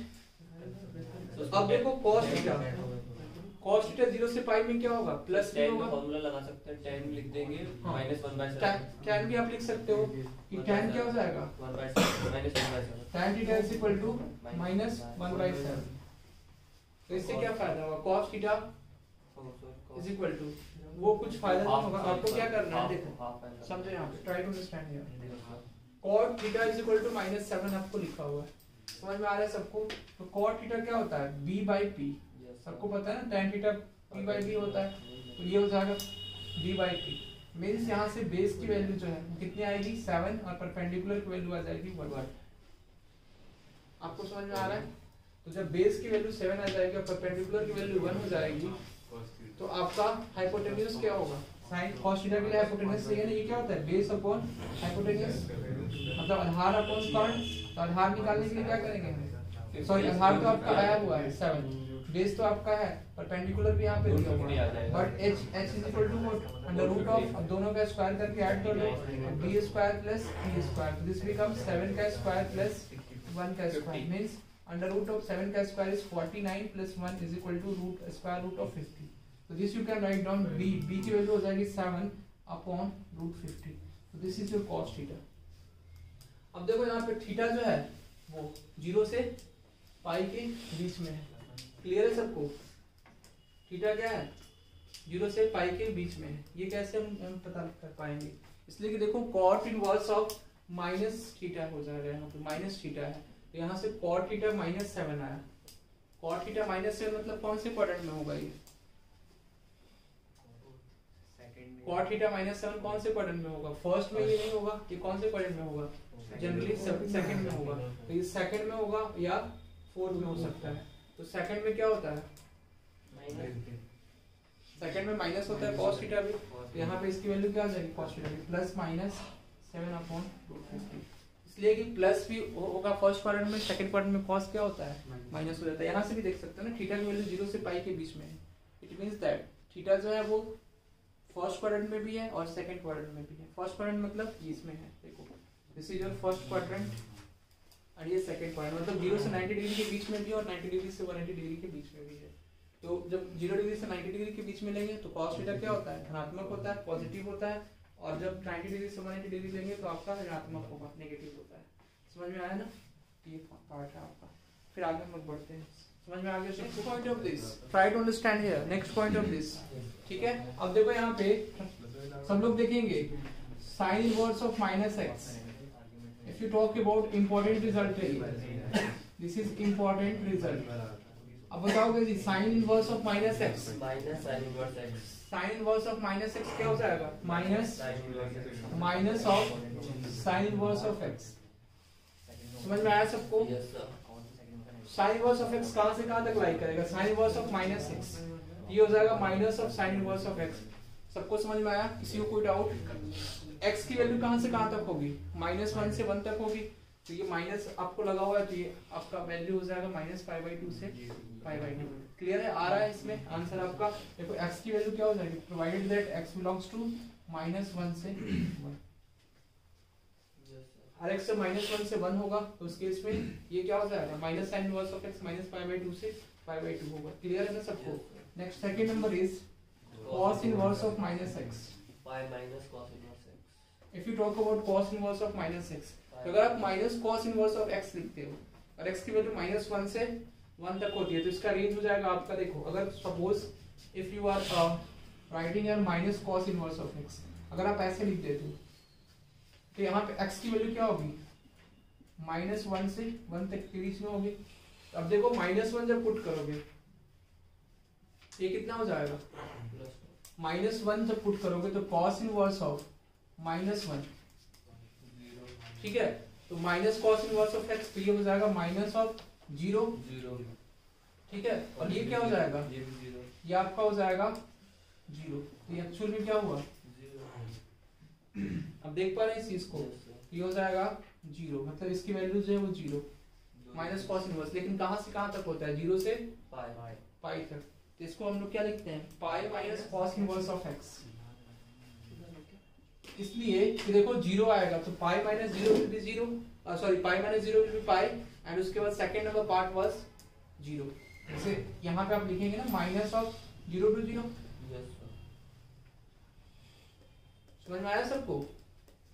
अब देखो cos थीटा 0 से पाई में क्या होगा? प्लस भी होगा, फॉर्मूला लगा सकते हैं, tan लिख देंगे -1/7, tan भी आप लिख सकते हो कि tan क्या हो जाएगा? 1/7 tan theta is equal to -1/7, तो इससे क्या फायदा होगा? cos theta is equal to, वो कुछ फायदा नहीं होगा, आपको क्या करना है देखो, समझो यहाँ पे, try to understand here, cot theta is equal to -7 आपको लिखा हुआ है, समझ में आ रहा है सबको? तो cot थीटा क्या होता है? b/p, सबको पता है ना, tan थीटा p/b होता है, तो ये हो जाएगा b/p, मींस यहाँ से बेस की वैल्यू जो है कितनी आएगी? 7, और परपेंडिकुलर की वैल्यू आ जाएगी 1। आपको समझ में आ रहा है? तो जब बेस की वैल्यू 7 आ जाएगी और परपेंडिकुलर की वैल्यू 1 हो जाएगी, तो आपका हाइपोटेन्यूज क्या होगा? साइन cos थीटा के लिए हाइपोटेन्यूज चाहिए ना, ये क्या होता है? बेस अपॉन हाइपोटेन्यूज, मतलब आधार अपॉन कर्ण, तो आधार निकालने के लिए क्या करेंगे हम? सॉरी, आधार तो आपका आया हुआ है 7, बेस तो आपका है, परपेंडिकुलर भी यहाँ पे दिया हुआ है, but h is equal to under root of, अब दोनों का स्क्वायर करके ऐड कर लो, b square plus c square, तो दिस बिकम्स 7 का स्क्वायर प्लस 1 का square, means under root of 7 का square is 49 plus 1 is equal to root square root of 50, तो this you can write down b की value हो जाएगी 7 upon root 50, तो this is your cos theta. अब देखो यहाँ पे थीटा जो है वो 0 से पाई के बीच में है, क्लियर है सबको? थीटा क्या है? 0 से पाई के बीच में है, ये कैसे हम पता कर पाएंगे? इसलिए कि देखो cot इनवर्स ऑफ -थीटा हो जाएगा, यहाँ पे माइनस थीटा है, तो यहाँ से cot थीटा -7 आया, cot थीटा -7 मतलब कौन से क्वाड्रेंट में होगा ये? cot थीटा -7 कौन से क्वाड्रेंट में होगा? फर्स्ट में ये नहीं होगा, ये कौन से क्वाड्रेंट में होगा? जनरली सेकंड में होगा, तो ये सेकंड में होगा या फोर्थ में हो सकता है, तो सेकंड में क्या होता है, सेकंड में माइनस होता है cos थीटा भी, तो यहाँ पे इसकी वैल्यू क्या आ जाएगी cos थीटा भी प्लस माइनस 7/250, इसलिए कि प्लस भी होगा फर्स्ट क्वाड्रेंट में, सेकंड क्वाड्रेंट में cos क्या होता है माइनस हो जाता है। यहाँ से भी देख सकते हो ना थीटा की वैल्यू 0 से पाई के बीच में है, इट मींस दैट थीटा जो है वो फर्स्ट क्वाड्रेंट में भी है और सेकंड क्वाड्रेंट में भी है। फर्स्ट क्वाड्रेंट मतलब ये इसमें है, देखो this is your first quadrant और ये सेकंड क्वाड्रेंट, मतलब 0 से 90 डिग्री के बीच में भी और 90 डिग्री से 180 डिग्री के बीच में भी है। तो जब 0 डिग्री से 90 डिग्री के बीच में लेंगे तो cos थीटा क्या होता है, धनात्मक होता है, पॉजिटिव होता है, और जब 90 डिग्री से 180 डिग्री लेंगे तो आपका ऋणात्मक होगा, नेगेटिव होता है। समझ में आया ना, ये पार्ट है आपका। फिर आगे हम लोग बढ़ते हैं, समझ में आ गया next point of this, try to understand here next point of this, ठीक है। अब देखो यहाँ पे सब लोग देखेंगे sine inverse of minus x, if you talk about important result है, दिस इज इंपॉर्टेंट रिजल्ट। अब बताओगे जी sine inverse of minus x, minus sine inverse x, sine inverse of minus x क्या हो जाएगा, minus minus of sine inverse of x. समझ में आया सबको, yes sir. Sign inverse of x कहां से कहां तक लाई करेगा, sign inverse of minus x, ये हो जाएगा minus of sine inverse of x. सबको समझ में आया, किसी को कोई डाउट, एक्स की वैल्यू कहां से कहां तक होगी, -1 से 1 तक होगी, तो ये माइनस आपको लगा हुआ है, तो ये आपका वैल्यू हो जाएगा -π/2 से π/2। क्लियर है, आ रहा है इसमें आंसर आपका। देखो x की वैल्यू क्या हो जाएगी, provided that x belongs to -1 से 1, हर x से -1 से 1 होगा तो उस केस में ये क्या हो जाएगा, minus sine inverse of x -π/2 से π/2 होगा। क्लियर है ना सबको। Next second number is cos inverse of -x, pi minus cos inverse x। If you talk about cos inverse of -x, तो अगर आप minus cos inverse of x लिखते हो और x की वैल्यू -1 से 1 तक होती है तो इसका रेंज हो जाएगा आपका, देखो अगर suppose if you are writing air minus cos inverse of x, अगर आप ऐसे लिख देते हो तो यहाँ पे x की वैल्यू क्या होगी, -1 से 1 तक के बीच में होगी। अब देखो -1 जब पुट करोगे ये कितना हो जाएगा, -1 जब पुट करोगे तो cos इनवर्स ऑफ -1, ठीक है, तो minus cos inverse of x, तो ये हो जाएगा -0, ठीक है, और ये क्या हो जाएगा, ये आपका हो जाएगा 0, तो ये एक्चुअल में क्या हुआ, अब देख पा रहे हैं इस चीज को, ये हो जाएगा 0, मतलब इसकी वैल्यू जो है वो 0 माइनस cos इनवर्स, लेकिन कहां से कहां तक होता है, 0 से पाई तक, तो इसको हम लोग क्या लिखते हैं, pi minus cos inverse of x। इसलिए कि देखो 0 आएगा तो pi minus 0 will be 0, sorry pi minus 0 will be pi, and उसके बाद सेकंड नंबर पार्ट वाज 0। जैसे यहाँ पे आप लिखेंगे ना माइनस ऑफ 0 to 0, समझ में आया सबको,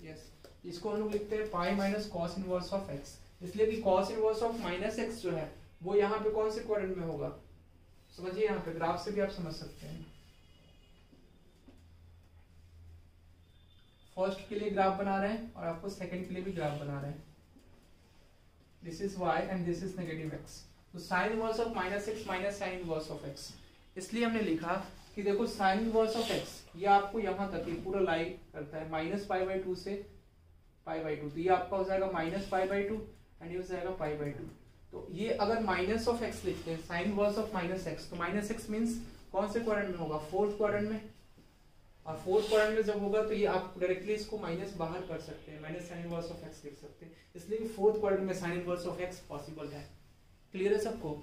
यस। इसको हम लोग लिखते हैं pi minus cos inverse of x, इसलिए कि cos इनवर्स ऑफ -x जो है वो यहाँ पे कौन से क्वाड्रेंट में होगा, समझिए यहाँ पे ग्राफ से भी आप समझ सकते हैं। फर्स्ट के लिए ग्राफ बना रहे हैं और आपको सेकंड के लिए भी ग्राफ बना रहे हैं, this is y and this is negative x, तो sine inverse of -x minus sine inverse of x, इसलिए हमने लिखा कि देखो साइन इनवर्स ऑफ x ये आपको यहाँ तक ये पूरा लाई करता है -π/2 से π/2, तो ये आपका हो जाएगा -π/2 एंड ये हो जाएगा π/2। तो ये अगर माइनस ऑफ x लिखते हैं साइन इनवर्स ऑफ -x, तो -x मींस कौन से क्वाड्रेंट में होगा, फोर्थ क्वाड्रेंट में, और फोर्थ क्वाड्रेंट में जब होगा तो ये आप डायरेक्टली इसको माइनस बाहर कर सकते हैं, minus sine inverse of x लिख सकते हैं, इसलिए फोर्थ क्वाड्रेंट में sign inverse of x possible है। क्लियर है सबको।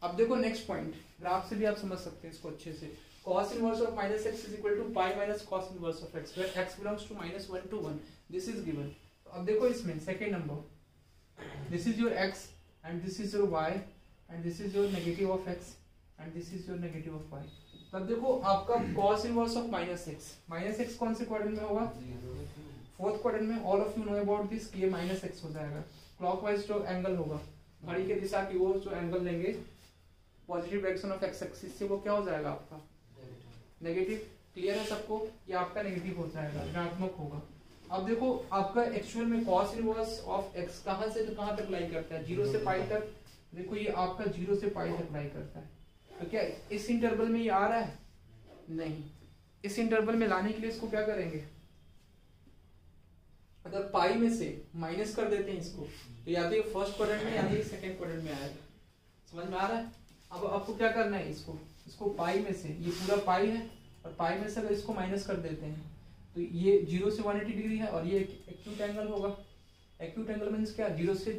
अब देखो नेक्स्ट पॉइंट, ग्राफ से भी आप समझ सकते हैं इसको अच्छे से, cos inverse of -x is equal to pi minus cos inverse of x, where x belongs to -1 to 1, this is given। तो अब देखो इसमें second number, this is your x and this is your y and this is your negative of x and this is your negative of y। तब देखो आपका cos inverse of -x कौन से quadrant में होगा, फोर्थ क्वाड्रेंट में। All of you know about this कि ये -x हो जाएगा, क्लॉकवाइज जो एंगल होगा घड़ी के दिशा की वो जो एंगल लेंगे positive direction of x axis से, वो क्या हो जाएगा आपका नेगेटिव। क्लियर है सबको, ये आपका नेगेटिव हो जाएगा, ऋणात्मक होगा। अब देखो आपका एक्चुअल में cos इनवर्स ऑफ x कहां से कहां तक लाई करता है, 0 से पाई तक। देखो ये आपका 0 से पाई तक लाई करता है, तो क्या इस इंटरवल में ये आ रहा है, नहीं, इस इंटरवल में लाने के लिए इसको क्या करेंगे, अगर पाई में से माइनस कर देते हैं इसको, तो या तो ये फर्स्ट क्वाड्रेंट में या तो ये सेकंड क्वाड्रेंट में आएगा। समझ में आ रहा है, अब आपको क्या करना है, इसको पाई में से, ये पूरा पाई है और पाई में से अगर इसको माइनस कर देते हैं तो ये 0 से 180 डिग्री है और ये एक्यूट एंगल होगा। एक्यूट एंगल मीन्स क्या, 0 से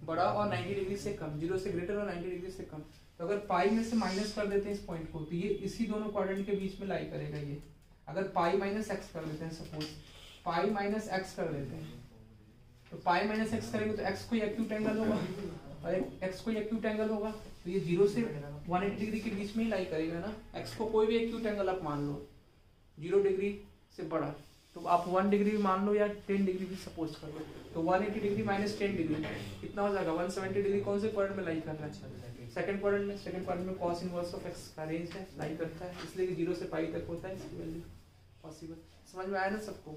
बड़ा और 90 डिग्री से कम, 0 से ग्रेटर और 90 डिग्री से कम। तो अगर पाई में से माइनस कर देते हैं इस पॉइंट को तो ये इसी दोनों क्वाड्रेंट के बीच में लाई करेगा। ये अगर पाई माइनस एक्स कर देते हैं, सपोज पाई माइनस एक्स कर देते हैं तो पाई माइनस एक्स करेंगे तो एक्स कोई एक्यूट एंगल होगा और एक्स कोई एक्यूट एंगल होगा तो ये 0 से 180 डिग्री के बीच में ही लाई करेगा ना। एक्स को कोई भी एक्यूट एंगल आप मान लो 0 डिग्री से बड़ा, तो आप 1 डिग्री भी मान लो या 10 डिग्री भी सपोज कर लो, तो 180 डिग्री माइनस 10 डिग्री कितना हो जाएगा, 170 डिग्री कौन से क्वाड्रेंट में लाई कर रहा है, सेकंड क्वाड्रेंट में। सेकंड क्वाड्रेंट में cos इनवर्स ऑफ x का रेंज है, लाई करता है, इसलिए 0 से पाई तक होता है इसकी वैल्यू पॉसिबल। समझ में आया ना सबको,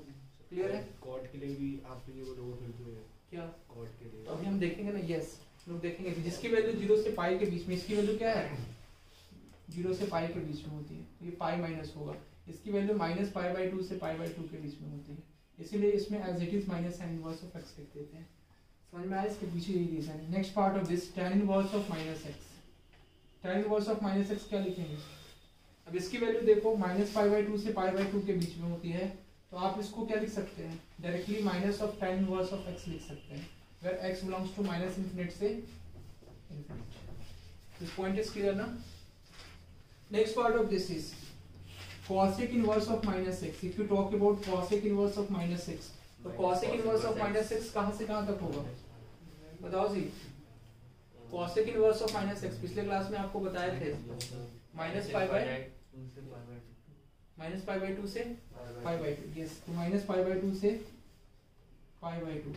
क्लियर है? कॉर्ड के लिए भी आपके लिए वो लोग फिर तो क्या कॉर्ड के लिए तो अभी हम देखेंगे ना, यस लोग देखेंगे कि जिसकी वैल्यू 0 से पाई के बीच में, इसकी वैल्यू क्या है 0 से पाई के बीच में होती है, तो ये पाई माइनस होगा। इसकी वैल्यू माइनस पाई बाई 2 से पाई बाई 2 के बीच में होती है, इसीलिए इसमें as it is minus sine inverse of x लिख देते हैं। समझ में आया? इसके पीछे यही रीजन है। Next part of this tan inverse of minus x। tan inverse of minus x क्या लिखेंगे? अब इसकी वैल्यू देखो माइनस पाई बाई 2 से पाई बाई 2 के बीच में होती है, तो आप इसको क्या लिख सकते हैं, directly minus of tan inverse of x लिख सकते हैं, where x belongs to minus infinite से infinite. This point is clear ना? Next part of this is cosec inverse of minus x. If you talk about cosec inverse of minus x, तो cosec inverse of minus x कहाँ से कहाँ तक होगा बताओ जी? cosec inverse of minus x पिछले class में आपको बताए थे माइनस पाई बाई टू से पाई बाई टू। यस, तो माइनस पाई बाई 2 से पाई बाई 2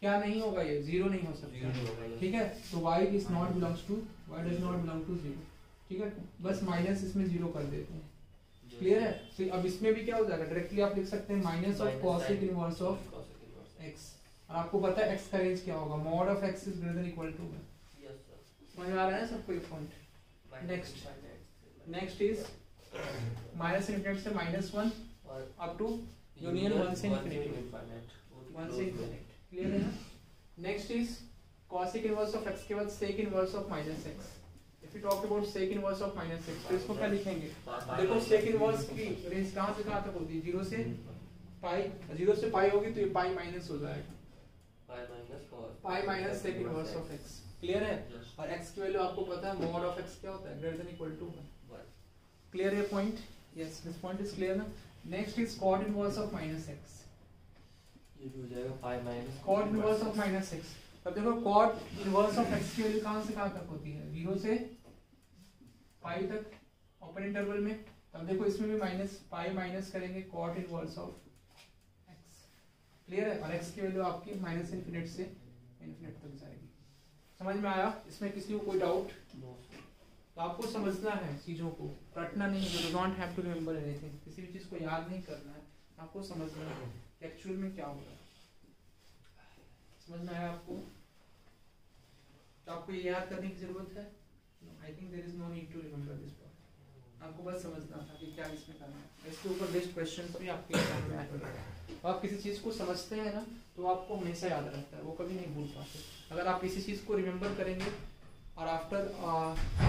क्या नहीं होगा, ये 0 नहीं हो सकता। ठीक है, तो y is not belongs to, y does not belong to 0। ठीक है, बस माइनस इसमें 0 कर देते हैं। क्लियर है? तो अब इसमें भी क्या हो जाएगा, डायरेक्टली आप लिख सकते हैं minus of cosec inverse of x, और आपको पता है x का रेंज क्या होगा, mod of x is greater than equal to 1। Yes sir, समझ में आ रहा है सबको ये point? Next is minus infinity से -1 और अप टू यूनियन 1 से इनफिनिटी, 1 से इनफिनिटी। क्लियर है ना? Next is cosec inverse of x के बाद sec inverse of minus x। If you talk about sec inverse of minus x, तो इसको क्या लिखेंगे? देखो sec inverse की रेंज कहाँ से कहाँ तक होती है, 0 से पाई, 0 से पाई होगी तो ये पाई माइनस हो जाएगा, pi minus sec inverse of x। Clear है? और x की वैल्यू आपको पता है, मॉड ऑफ x क्या होता है, greater than equal to 1। Clear है point? Yes, this point is clear ना? Next is cot inverse of minus x। ये भी हो जाएगा pi minus cot inverse of minus x। अब देखो cot inverse of x की वैल्यू कहाँ से कहाँ तक होती है, 0 से पाई तक ओपन इंटरवल में। अब देखो इसमें भी माइनस पाई माइनस करेंगे cot inverse of x। Clear है? और x की वैल्यू आपकी माइनस इनफिनिट से इनफिनिट तक जाएगी। समझ में आया? इसमें किसी को कोई डाउट? तो आपको समझना है चीजों को, रटना नहीं है, do not have to remember anything. किसी भी चीज को याद नहीं करना है, आपको समझना है कि एक्चुअल में क्या हो रहा है। समझ में आया आपको? तो आपको ये याद करने की जरूरत है? I think there is no need to remember this point. आपको बस समझना था कि क्या इसमें करना है। इसके ऊपर बेस्ड क्वेश्चंस भी आपके एग्जाम में आएंगे। आप किसी चीज को समझते हैं ना तो आपको हमेशा याद रहता है, वो कभी नहीं भूल पाते। अगर आप किसी चीज को रिमेंबर करेंगे और आफ्टर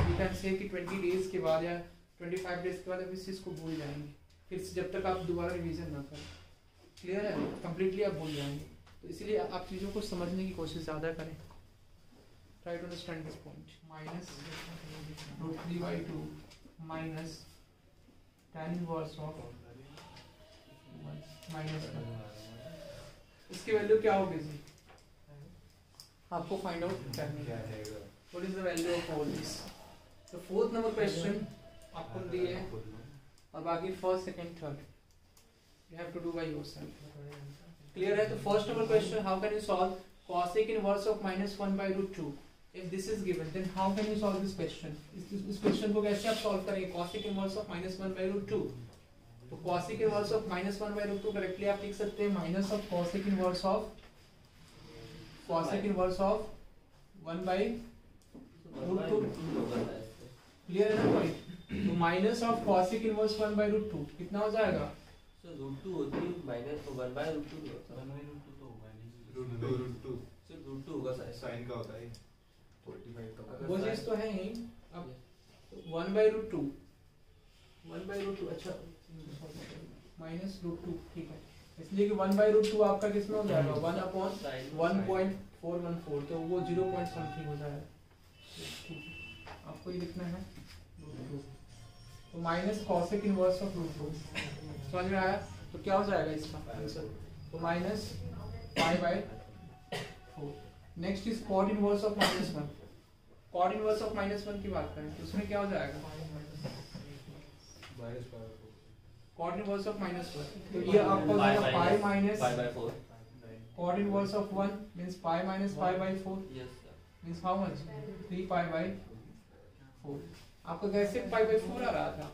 यू कैन से कि 20 डेज के बाद या 25 डेज के बाद आप इस चीज को भूल जाएंगे, फिर जब तक आप दोबारा रिवीजन ना करें। क्लियर है? कंप्लीटली आप भूल जाएंगे। तो इसलिए आप चीज़ों को समझने की कोशिश ज़्यादा करें। Try to understand this point. Minus √3/2 minus tan inverse of -1। इसकी वैल्यू क्या होगी जी? आपको फाइंड आउट करनी है। What is the value of all this? तो 4th नंबर क्वेश्चन आपको दिए हैं और बाकी 1st, 2nd, 3rd you have to do by yourself. Clear है? तो first number question, how can you solve cosec inverse of -1/√2? If this is given then how can you solve this question? इस question को कैसे आप solve करेंगे? cosec inverse of -1/√2। तो cosec inverse of -1/√2 directly आप लिख सकते हैं minus of cosec inverse of 1/√2। Clear है ना पॉइंट? तो माइनस ऑफ cosec इनवर्स 1/√2 कितना हो जाएगा? √2 होती है माइनस 1/√2 होता है। √2 तो होगा नहीं, √2 सिर्फ √2 होगा साइन का होता है। 45 का वो चीज तो है ही। अब 1/√2 अच्छा -√2 ठीक है, इसलिए कि 1/√2 आपका किसमें हो जाएगा 1/1.414, तो वो 0 पॉइंट समथिंग हो जाएगा। ठीक है, आपको ये लिखना है √2, तो माइनस कॉसेक इनवर्स ऑफ √2। समझ में आया? तो क्या हो जाएगा इसका आंसर, तो -π/4। Next is cot inverse of -1। Cot inverse of -1 की बात करें तो उसमें क्या हो जाएगा कॉट इनवर्स ऑफ -1, तो ये आपका हो जाएगा pi minus π/4। Cot inverse of 1 means pi minus π/4 yes means how much 3π/4। आपका कैसे π/4 आ रहा था,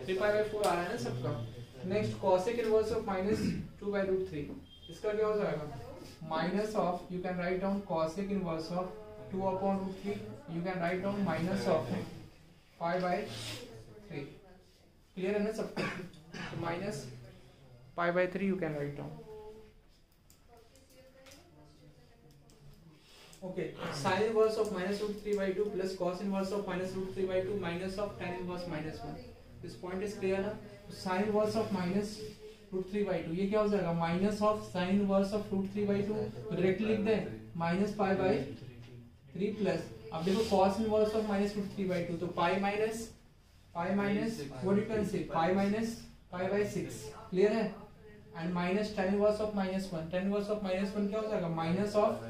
3π/4 आ रहा है ना सबका। नेक्स्ट कॉसेक इनवर्स ऑफ -2/√3, इसका क्या हो जाएगा minus of, you can write down cosec inverse of 2/√3, you can write down minus of π/3। Clear है ना सबको, तो minus π/3 you can write down. Okay, sine inverse of -√3/2 plus cos inverse of -√3/2 minus of tan inverse -1। This point is clear ना। Sine inverse of -√3/2 ये क्या हो जाएगा minus of sine inverse of √3/2, तो डायरेक्टली लिख दे -π/3 प्लस, अब देखो cos inverse of -√3/2, तो pi minus what you can say pi minus π/6। Clear है? And minus tan inverse of -1, tan inverse of -1 क्या हो जाएगा minus of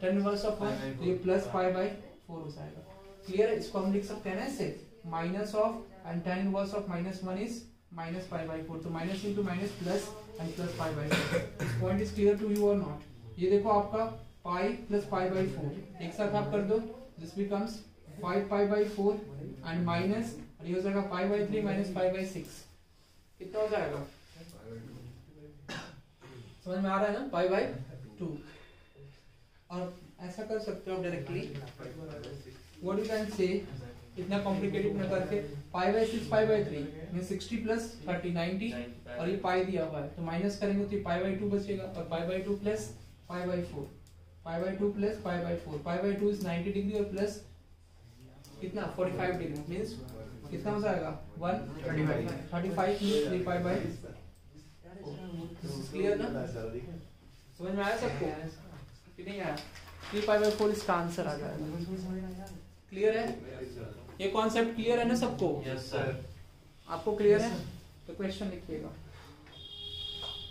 tan inverse of 1, तो ये प्लस π/4 हो जाएगा। क्लियर है? इसको हम लिख सकते हैं ना ऐसे, minus of and tan inverse of -1 is minus π/4, तो minus into minus plus and plus π/4। This point is clear to you और नॉट? ये देखो आपका पाई प्लस π/4 एक साथ आप कर दो, दिस बिकम्स 5π/4 एंड माइनस, और ये हो जाएगा π/3 माइनस π/6। कितना हो जाएगा समझ में आ रहा है ना, π/2। और ऐसा कर सकते हो डायरेक्टली, व्हाट यू कैन से, इतना कॉम्प्लिकेटेड न करके π/6 π/3 में 60 प्लस 30 90, और ये पाई दिया हुआ है तो माइनस करेंगे तो π/2 बचेगा, और π/2 प्लस π/4, π/2 प्लस π/4, π/2 इज 90 डिग्री और प्लस कितना 45 डिग्री, मींस कितना हो जाएगा 135 मींस 3π/4। क्लियर ना, समझ में आया सबको कि नहीं आया? 3π/4 इसका आंसर आ जाएगा। क्लियर है? ये कॉन्सेप्ट क्लियर है ना सबको? Yes sir. आपको क्लियर है? तो क्वेश्चन लिखिएगा।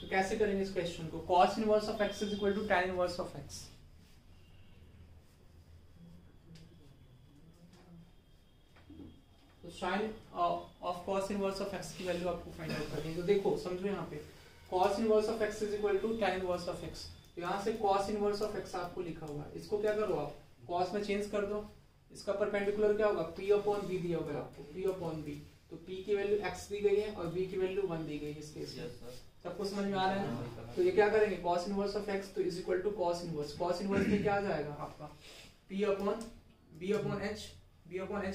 तो कैसे करेंगे इस क्वेश्चन को, cos inverse of x is equal to tan inverse of x। तो sin of cos inverse of x की वैल्यू आपको फाइंड आउट करनी है। तो देखो समझो यहाँ पे cos inverse of x is equal to tan inverse of x, तो यहाँ से cos इनवर्स ऑफ x आपको लिखा हुआ है, इसको क्या करो आप cos में चेंज कर दो, इसका परपेंडिकुलर क्या होगा p/b दिया होगा आपको, p/b, तो p की वैल्यू x दी गई है और b की वैल्यू 1 दी गई है इस केस में। सबको समझ में आ रहा है ना? तो ये क्या करेंगे cos इनवर्स ऑफ x तो is equal to cos inverse में क्या आ जाएगा आपका b/h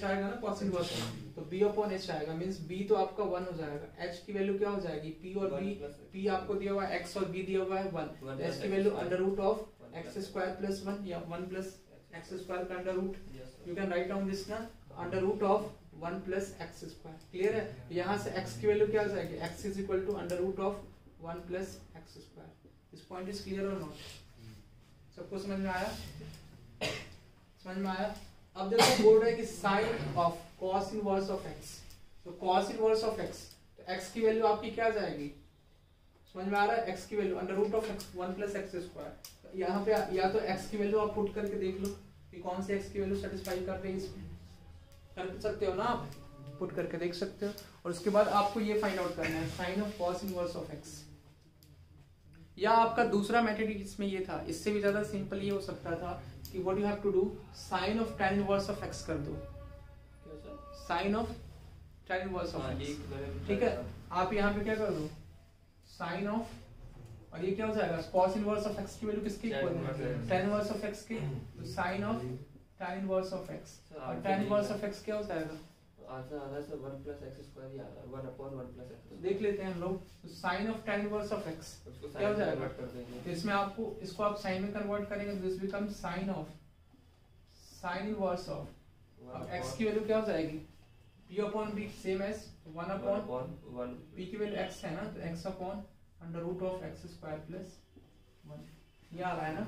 आएगा ना cos इनवर्स में, तो b/h आएगा मींस b तो आपका 1 हो जाएगा, h की वैल्यू क्या हो जाएगी p और b, p आपको दिया हुआ है x और b दिया हुआ है 1, h की वैल्यू √x² + 1 या 1 + x² का under root, you can write down this ना √1 + x²। क्लियर है? यहाँ से x की वैल्यू क्या आ जाएगी, x = √1 + x²। This point is clear और नॉट? सबको समझ में आया? समझ में आया? अब देखो बोल रहा है कि sine of cos inverse of x, तो cos इनवर्स ऑफ x, तो x की वैल्यू आपकी क्या जाएगी, समझ में आ रहा है? x की वैल्यू √1 + x²। यहाँ पे या तो x की वैल्यू आप पुट करके देख लो कि कौन से x की वैल्यू सेटिस्फाई कर रही है, इसमें कर सकते हो ना आप, पुट करके देख सकते हो। और उसके बाद आपको ये फाइंड आउट करना है sine of cos inverse of x, या आपका दूसरा मेथड इसमें ये था, इससे भी ज्यादा सिंपल ये हो सकता था कि what you have to do, sine of tan inverse of x कर दो, sine of tan inverse of x, ठीक है? आप यहाँ पे क्या कर दो साइन ऑफ, और ये क्या हो जाएगा cos इनवर्स ऑफ x की वैल्यू किसके इक्वल है, tan इनवर्स ऑफ x के, तो sine of tan inverse of x, और tan इनवर्स ऑफ x क्या हो जाएगा, आंसर आ रहा है 1 + x² ही आ रहा है, 1/1 + x। तो देख लेते हैं हम लोग, तो sine of tan inverse of x क्या हो जाएगा, तो इसमें आपको इसको आप साइन में कन्वर्ट करेंगे, this become sine sine inverse of, अब x की वैल्यू क्या हो जाएगी, p upon b same as 1 upon p की वैल्यू x है ना, तो x upon under root of x square plus 1, ये आ रहा है ना,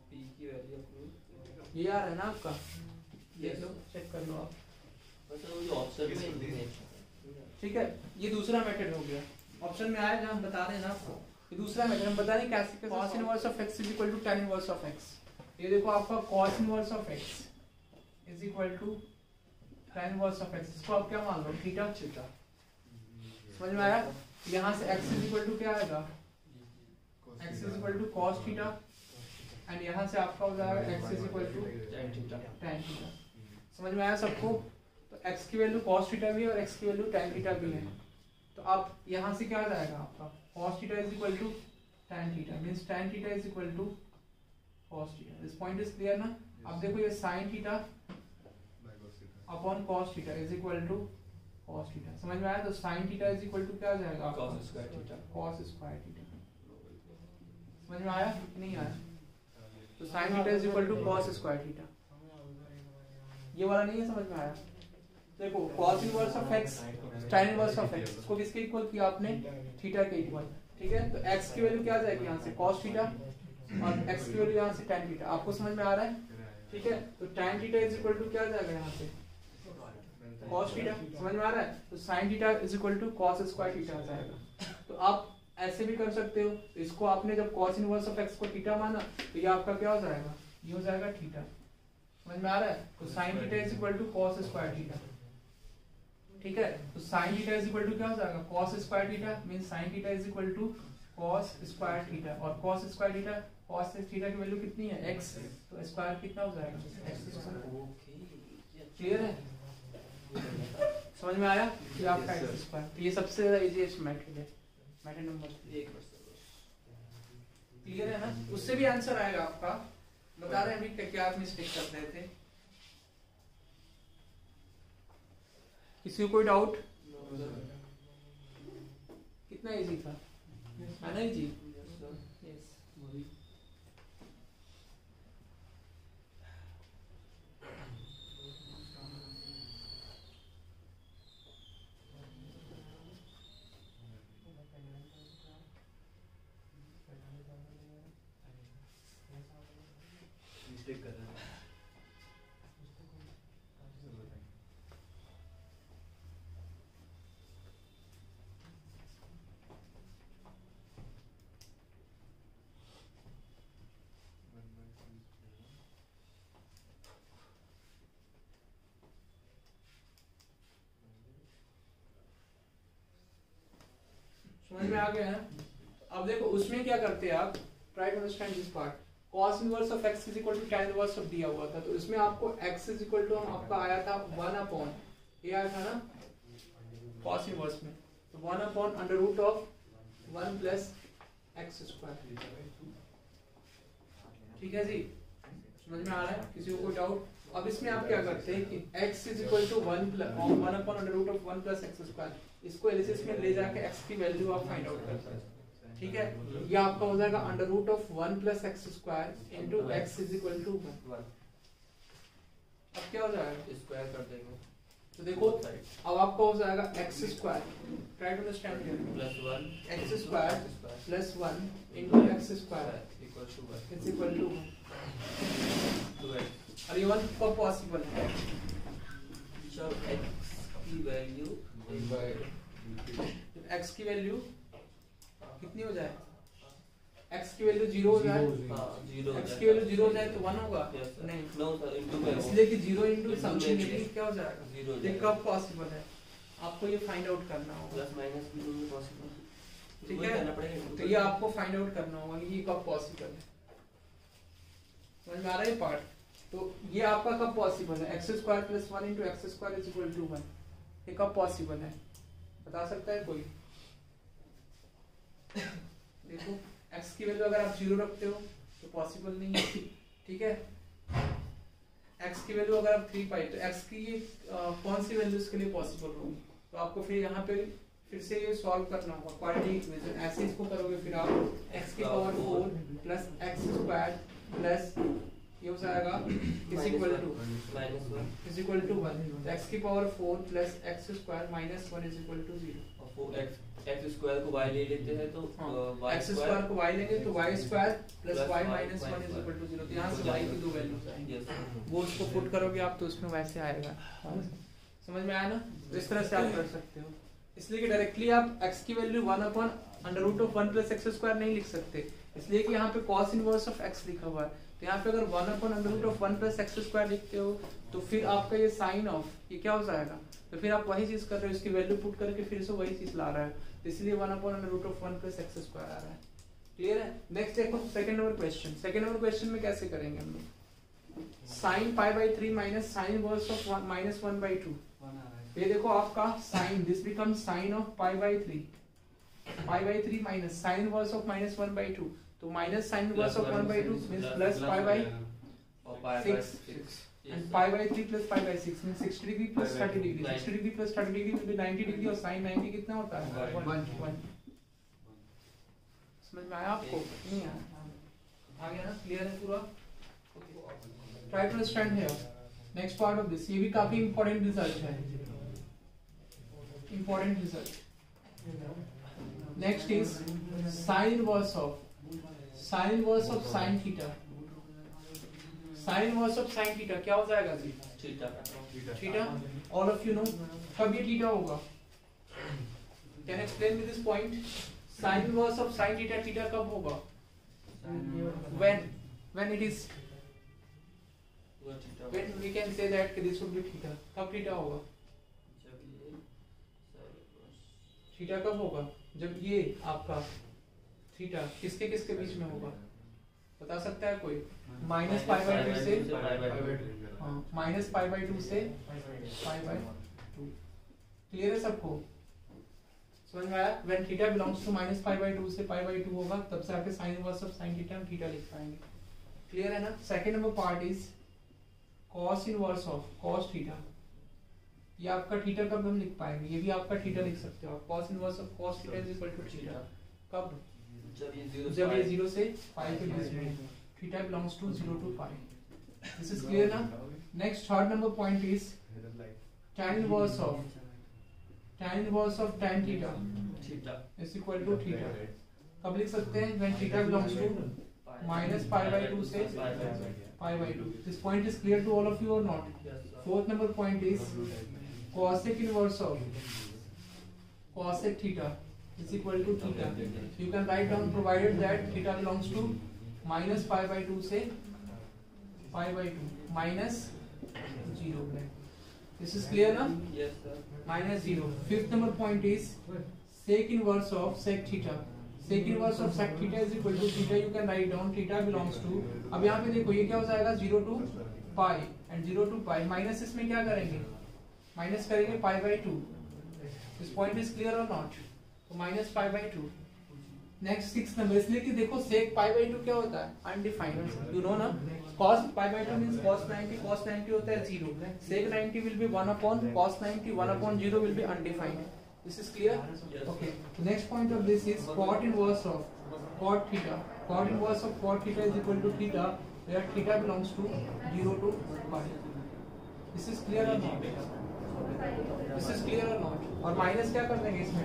p की वैल्यू ये आ रहा है ना आपका, देख लो चेक कर लो आप, बस वो जो ऑप्शन में है। ठीक है। ये दूसरा मेथड हो गया, ऑप्शन में आया जहाँ हम बता रहे हैं ना आपको, ये दूसरा मेथड हम बता रहे हैं कैसे, cos inverse of x is equal to tan inverse of x, ये देखो आपका cos inverse of x is equal to tan inverse of x, इसको आप क्या मान लो, थीटा, समझ में आया। यहाँ से x इज इक्वल टू क्या आएगा, x is equal to cos theta, and यहाँ से आपका हो जाएगा x is equal to tan theta, समझ में आया सबको। तो x की वैल्यू cos थीटा भी है और x की वैल्यू tan थीटा भी है, तो आप यहाँ से क्या आ जाएगा आपका cos theta is equal to tan theta, means tan theta is equal to cos theta, this point is clear ना। अब देखो ये sin theta upon cos theta is equal to cos theta, समझ में आया। तो sin theta is equal to क्या आ जाएगा, cos square theta, cos square theta, समझ में आया नहीं आया। तो sin theta is equal to cos square theta, ये वाला नहीं है, समझ में आया। देखो cos inverse of x tan inverse of x, इसको किसके इक्वल किया आपने, थीटा के इक्वल, ठीक है। तो x की वैल्यू क्या आ जाएगी यहाँ से cos थीटा, और x की वैल्यू यहाँ से tan थीटा, आपको समझ में आ रहा है, ठीक है। तो tan theta is equal to क्या आ जाएगा यहाँ से cos थीटा, समझ में आ रहा है। तो sin theta is equal to cos square theta आ जाएगा। तो आप ऐसे भी कर सकते हो, इसको आपने जब cos इनवर्स ऑफ x को थीटा माना, तो ये आपका क्या हो जाएगा, ये हो जाएगा थीटा, समझ में आ रहा है। तो sin theta is equal to cos square theta, ठीक है। तो sin theta is equal to क्या हो जाएगा, cos square theta, means sin theta is equal to cos square theta, और cos square theta, cos theta की वैल्यू कितनी है x, तो स्क्वायर कितना हो जाएगा x स्क्वायर, क्लियर है, समझ में आया। ये आपका x स्क्वायर, ये सबसे ज्यादा इजीएस्ट मेथड है, मेथड नंबर 1, क्लियर है ना। उससे भी आंसर आएगा आपका, बता रहे हैं अभी क्या आप मिस्टेक कर रहे थे। किसी को कोई डाउट, कितना इजी था, है ना इजी, यस। मिस्टेक कर रहा है। समझ में आ गया है। अब देखो उसमें क्या करते हैं आप, try to understand this part. cos inverse of x is equal to tan inverse of दिया हुआ था, तो इसमें आपको x इज इक्वल टू आपका आया था 1 अपॉन, ये आया था ना cos इनवर्स में, तो 1 upon under root of 1 plus x square, ठीक है जी, समझ में आ रहा है, किसी को कोई डाउट। अब इसमें आप क्या करते हैं कि x is equal to 1 upon under root of 1 plus x square, इसको एलसीएस में ले जाके x की वैल्यू आप फाइंड आउट करते हैं, ठीक है। ये आपका हो जाएगा under root of 1 plus x square into x is equal to 1। अब क्या हो जाएगा, स्क्वायर कर देंगे, तो देखो अब आपका हो जाएगा x square, try to understand here, plus 1 x square plus 1 into x square equal to 1 is equal to 2x। और ये 1 कब पॉसिबल है, जब x की वैल्यू एक्स की वैल्यू कितनी हो जाए, x की वैल्यू 0 हो जाए, हां 0 x की वैल्यू 0 हो जाए तो 1 होगा, नहीं नो सर इनटू में, इसलिए कि 0 इंटू समथिंग क्या हो जाएगा, 0 ये कब पॉसिबल है, आपको ये फाइंड आउट करना होगा, प्लस माइनस भी दोनों पॉसिबल, ठीक है। तो ये आपको फाइंड आउट करना होगा कि ये कब पॉसिबल है, समझ में आ रहा है पार्ट। तो ये आपका कब पॉसिबल है, x square plus 1 into x square is equal to 1, ये कब पॉसिबल है, बता सकता है कोई। देखो x की वैल्यू अगर आप 0 रखते हो तो पॉसिबल नहीं है, ठीक है। x की वैल्यू अगर आप 3 पाई, तो x की ये कौन सी वैल्यू इसके लिए पॉसिबल होगी, तो आपको फिर यहाँ पे फिर से ये सॉल्व करना होगा क्वाड्रेटिक इक्वेशन, ऐसे इसको करोगे फिर आप x की power 4 plus x square plus ये हो जाएगा is equal to -1 is equal to 1, तो x की power 4 plus x square minus 1 is equal to 0। और वो x स्क्वायर को y ले लेते हैं तो y x स्क्वायर को y लेंगे तो y square plus y minus 1 is equal to 0। तो यहाँ से y की दो वैल्यूज आएंगी, यस वो उसको पुट करोगे आप तो उसमें वैसे आएगा। समझ में आया ना? तो इस तरह से आप कर सकते हो, इसलिए कि डायरेक्टली आप x की value 1 upon under root of 1 plus x square नहीं लिख सकते, इसलिए कि यहाँ पे cos इनवर्स ऑफ x लिखा हुआ है। तो यहाँ पे अगर 1 upon under root of 1 plus x square लिखते हो तो फिर आपका ये साइन ऑफ ये क्या हो जाएगा, तो फिर आप वही चीज कर रहे हो, इसकी वैल्यू पुट करके फिर से वही चीज ला रहा है, तो इसलिए 1 upon under root of 1 plus x square आ रहा है। क्लियर है? नेक्स्ट देखो second number question. Second number question में कैसे करेंगे हम लोग, sin pi by 3 minus sine inverse of minus 1 by 2। ये देखो आपका sin, this becomes sin of pi by 3 minus sine inverse of minus 1 by 2, तो minus sine inverse of 1 by 2 means plus pi by 6 and pi by 3 plus pi by 6 means 60 degree plus 30 degree, 60 degree plus 30 degree will be 90 degree और sin 90 कितना होता है 1। समझ में आया आपको? नहीं आया? आ गया ना? क्लियर है पूरा? Try to understand here. Next part of this, ये भी काफी important result है, important result. Next is sin inverse of sin theta. sin inverse of sin theta क्या हो जाएगा जी? Theta. All of you know कब ये थीटा होगा? Can explain me this point? sin inverse of sin theta, theta कब होगा? when it is, when we can say that this would be theta, कब थीटा होगा? थीटा कब होगा? जब ये आपका थीटा किसके किसके बीच में होगा, बता सकता है कोई? माइनस पाई बाई 2 से माइनस पाई बाई 2 से पाई बाई 2। क्लियर है सबको? समझ में आया? When theta belongs to minus pi by 2 से पाई बाई 2 होगा, तब से आके sine inverse of sine theta हम थीटा लिख पाएंगे। क्लियर है ना? Second number part is cos inverse of cos theta. ये आपका थीटा कब हम लिख पाएंगे? ये भी आपका थीटा लिख सकते हो, cos inverse of cos theta is equal to theta कब? जब ये 0 से पाई के बीच में, theta belongs to 0 to pi. This is clear ना? Next third number point is tan inverse of tan theta is equal to theta कब लिख सकते हैं? When theta belongs to minus pi by 2 से pi by 2। This point is clear to all of you और not? Fourth number point is cosec inverse of cosec theta is equal to theta. You can write down provided that theta belongs to minus pi by 2 से pi by 2 minus 0। This is clear ना? Yes sir. Minus 0. Fifth number point is sec inverse of sec theta. Sec inverse of sec theta is equal to theta. You can write down theta belongs to, अब यहाँ पे देखो ये क्या हो जाएगा 0 to pi and 0 to pi minus इसमें क्या करेंगे? माइनस करेंगे pi by 2। This point is clear or not? तो minus pi by 2। Next 6 number, इसलिए कि देखो सेक पाई बाई 2 क्या होता है? अनडिफाइंड, यू नो ना? cos pi by 2 means cos 90 होता है 0, sec 90 will be 1 upon cos 90, 1 upon 0 will be undefined. This is clear? Okay. The next point of this is cot inverse of cot theta. Cot inverse of cot theta is equal to theta where theta belongs to 0 to pi. This is clear or not? This is clear or not? और minus क्या कर देंगे इसमें?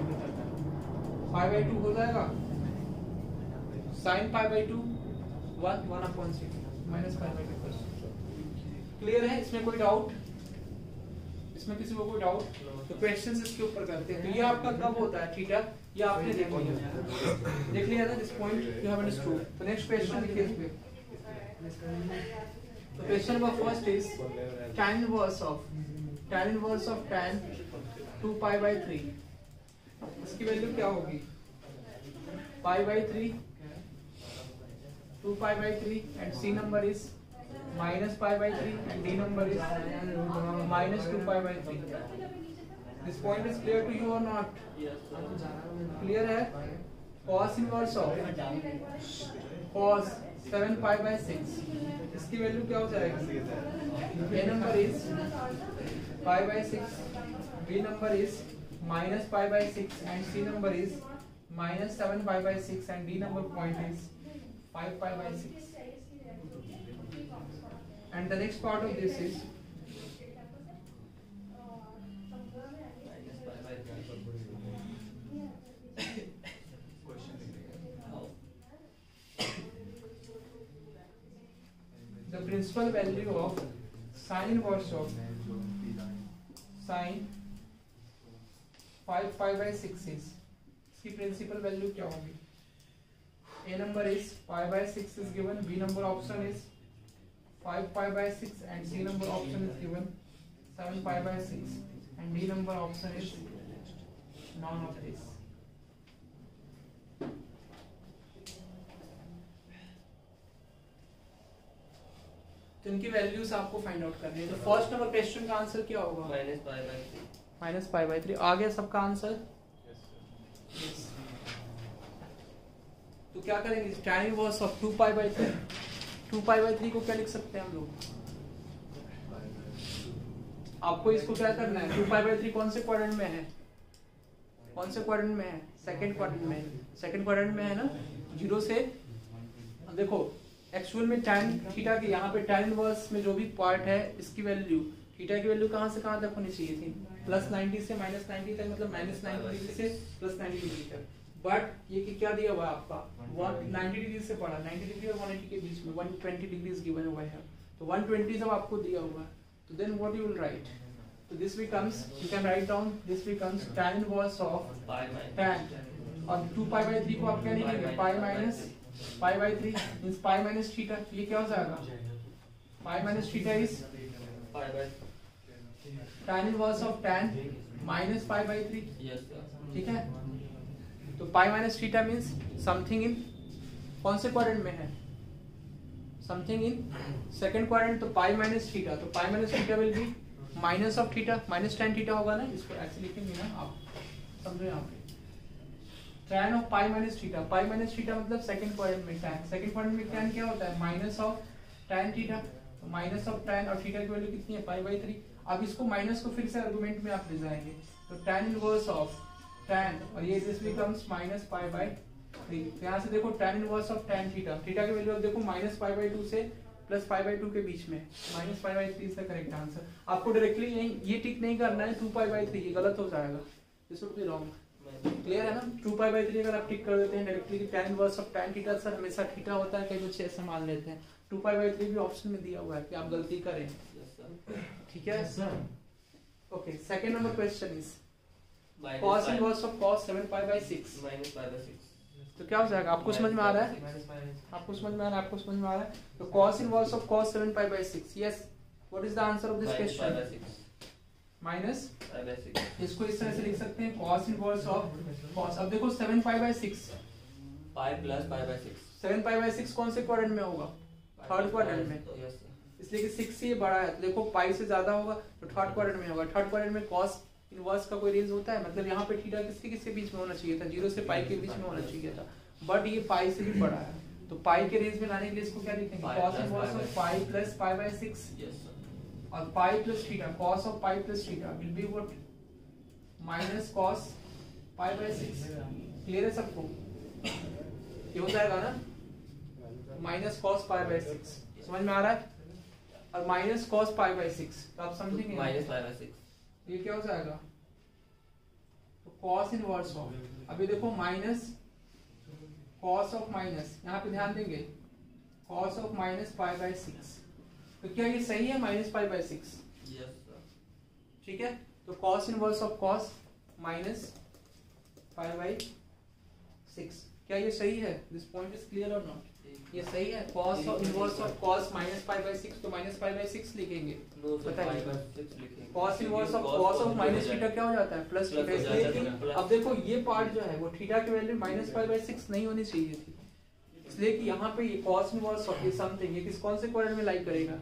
पाई by 2 हो जाएगा, sine pi by 2 1 upon 6 minus pi by 2। Clear है? इसमें कोई डाउट? इसमें किसी को कोई डाउट? तो क्वेश्चंस इसके ऊपर करते हैं। तो ये आपका कब होता है थीटा? ये आपने देख लिया ना? This point you have understood. तो नेक्स्ट क्वेश्चन देखिए इस पे। तो question number first is tan inverse of tan 2 pi by 3। इसकी वैल्यू क्या होगी? Pi by 3 2 pi by 3 and C number is minus pi by 3 and D number is minus 2 pi by 3। This point is clear to you और not? Clear है? cos inverse of cos 7 pi by 6, इसकी value क्या हो जाएगी? A number is pi by 6, B number is minus pi by 6 and C number is minus 7 pi by 6 and D number point is 5 pi by 6. and the next part of this is the principal value of sine inverse of sine 5 pi by 6 is, इसकी principal value क्या होगी? A number is pi by 6 is given, B number option is 5 pi by 6 and C number option is given 7 pi by 6 and D number option is none of this. तो इनकी values आपको find out करनी है। तो first number question का answer क्या होगा? Minus pi by 3। आ गया सबका आंसर? yes. तो क्या करेंगे? tan inverse of 2 pi by 3, 2 pi by 3 को क्या लिख सकते हैं हम लोग? आपको इसको क्या करना है? 2 पाई बाई 3 कौन से क्वाड्रेंट में है? कौन से क्वाड्रेंट में है? सेकंड क्वाड्रेंट में। सेकंड क्वाड्रेंट में है ना, 0 से। देखो एक्चुअल में tan थीटा की यहाँ पे tan इनवर्स में जो भी पार्ट है इसकी वैल्यू, थीटा की वैल्यू कहाँ से कहाँ तक होनी चाहिए थी? प्लस 90 से माइनस 90 तक, मतलब माइनस 90 डिग्री से प्लस 90 डिग्री तक। बट ये क्या दिया हुआ है आपका? 90 डिग्री से पड़ा, 90 डिग्री और 180 के बीच में 120 डिग्रीज गिवन हुआ है। तो 120 जब आपको दिया हुआ है तो then what you will write? तो this becomes, you can write down, this becomes tan inverse of tan, और 2 पाई बाई 3 को आप क्या लिखेंगे? पाई minus pi by 3 means pi minus theta. ये क्या हो जाएगा? Pi minus theta is pi by tan inverse of tan minus pi by 3। Yes sir, ठीक है। तो pi minus theta means something इन कौन से क्वाड्रेंट में है? Something in second quadrant. तो पाई माइनस थीटा, तो pi minus theta will B minus of theta, minus tan theta होगा ना। इसको ऐसे लिखेंगे ना, आप समझो यहाँ पे tan of pi minus theta. Pi minus theta मतलब सेकंड क्वाड्रेंट में tan, सेकंड क्वाड्रेंट में tan क्या होता है? Minus of tan theta. तो माइनस ऑफ tan और थीटा की वैल्यू कितनी है? पाई बाई 3। अब इसको माइनस को फिर से आर्गुमेंट में आप ले जाएंगे, तो tan इनवर्स ऑफ tan, और ये this becomes minus pi by 3। तो यहाँ से देखो tan inverse of tan theta, theta की वैल्यू अब देखो माइनस पाई बाई 2 से प्लस पाई बाई 2 के बीच में, minus pi by 3 is the correct answer. आपको डायरेक्टली ये टिक नहीं करना है 2 पाई बाई 3, ये गलत हो जाएगा, this would be wrong. Clear है ना? 2 पाई बाई 3 अगर आप टिक कर देते हैं डायरेक्टली कि tan inverse of tan theta sir हमेशा थीटा होता है, कई बच्चे ऐसा मान लेते हैं। 2 पाई बाई 3 भी ऑप्शन में दिया हुआ है कि आप गलती करें। ठीक है sir? Okay, second number question is cos inverse of cos 7 pi by 6 minus pi by 6। तो क्या हो जाएगा? आपको समझ में आ रहा है? आपको समझ में आ रहा है? आपको समझ में आ रहा है? तो cos inverse of cos 7 pi by 6, yes, what is the answer of this question? Minus pi by 6। इसको इस तरह से लिख सकते हैं cos इनवर्स ऑफ cos। अब देखो 7 pi by 6, pi plus pi by 6। 7 pi by 6 कौन से क्वाड्रेंट में होगा? थर्ड क्वाड्रेंट में। यस सर, इसलिए कि 6 से ये बड़ा है, तो देखो पाई से ज्यादा होगा तो थर्ड क्वाड्रेंट में होगा। थर्ड क्वाड्रेंट में cos इनवर्स का कोई रेंज होता है? मतलब यहाँ पे थीटा किसके किसके बीच में होना चाहिए था? 0 से पाई के बीच में होना चाहिए था, बट ये पाई से भी बड़ा है। तो पाई के रेंज में लाने के लिए इसको क्या लिखेंगे? cos inverse of pi plus pi by 6। Yes sir, और pi plus theta, cos of pi plus theta will be what? Minus cos pi by 6। Clear है सबको? ये हो जाएगा ना, माइनस cos पाई बाय 6। समझ में आ रहा है? और माइनस cos पाई बाय 6, तो आप समझेंगे माइनस पाई बाय 6। ये क्या हो जाएगा? तो cos इनवर्स ऑफ, अभी देखो माइनस cos ऑफ माइनस, यहाँ पे ध्यान देंगे cos of minus pi by 6। तो क्या ये सही है? Minus pi by 6। Yes sir, ठीक है। तो cos inverse of cos minus pi by 6, क्या ये सही है? दिस पॉइंट इज क्लियर और नॉट? ये सही है? cos of inverse of cos minus pi by 6, तो माइनस पाई बाय 6 लिखेंगे। नो सर, बताइए। पाई बाय 6 लिखेंगे। cos inverse of cos of minus theta क्या हो जाता है? Plus theta. इसलिए कि अब देखो ये पार्ट जो है वो थीटा की वैल्यू माइनस पाई बाय 6 नहीं होनी चाहिए थी, इसलिए कि यहाँ पे ये cos इनवर्स ऑफ ये समथिंग, ये किस कौन से क्वाड्रेंट में लाइक करेगा?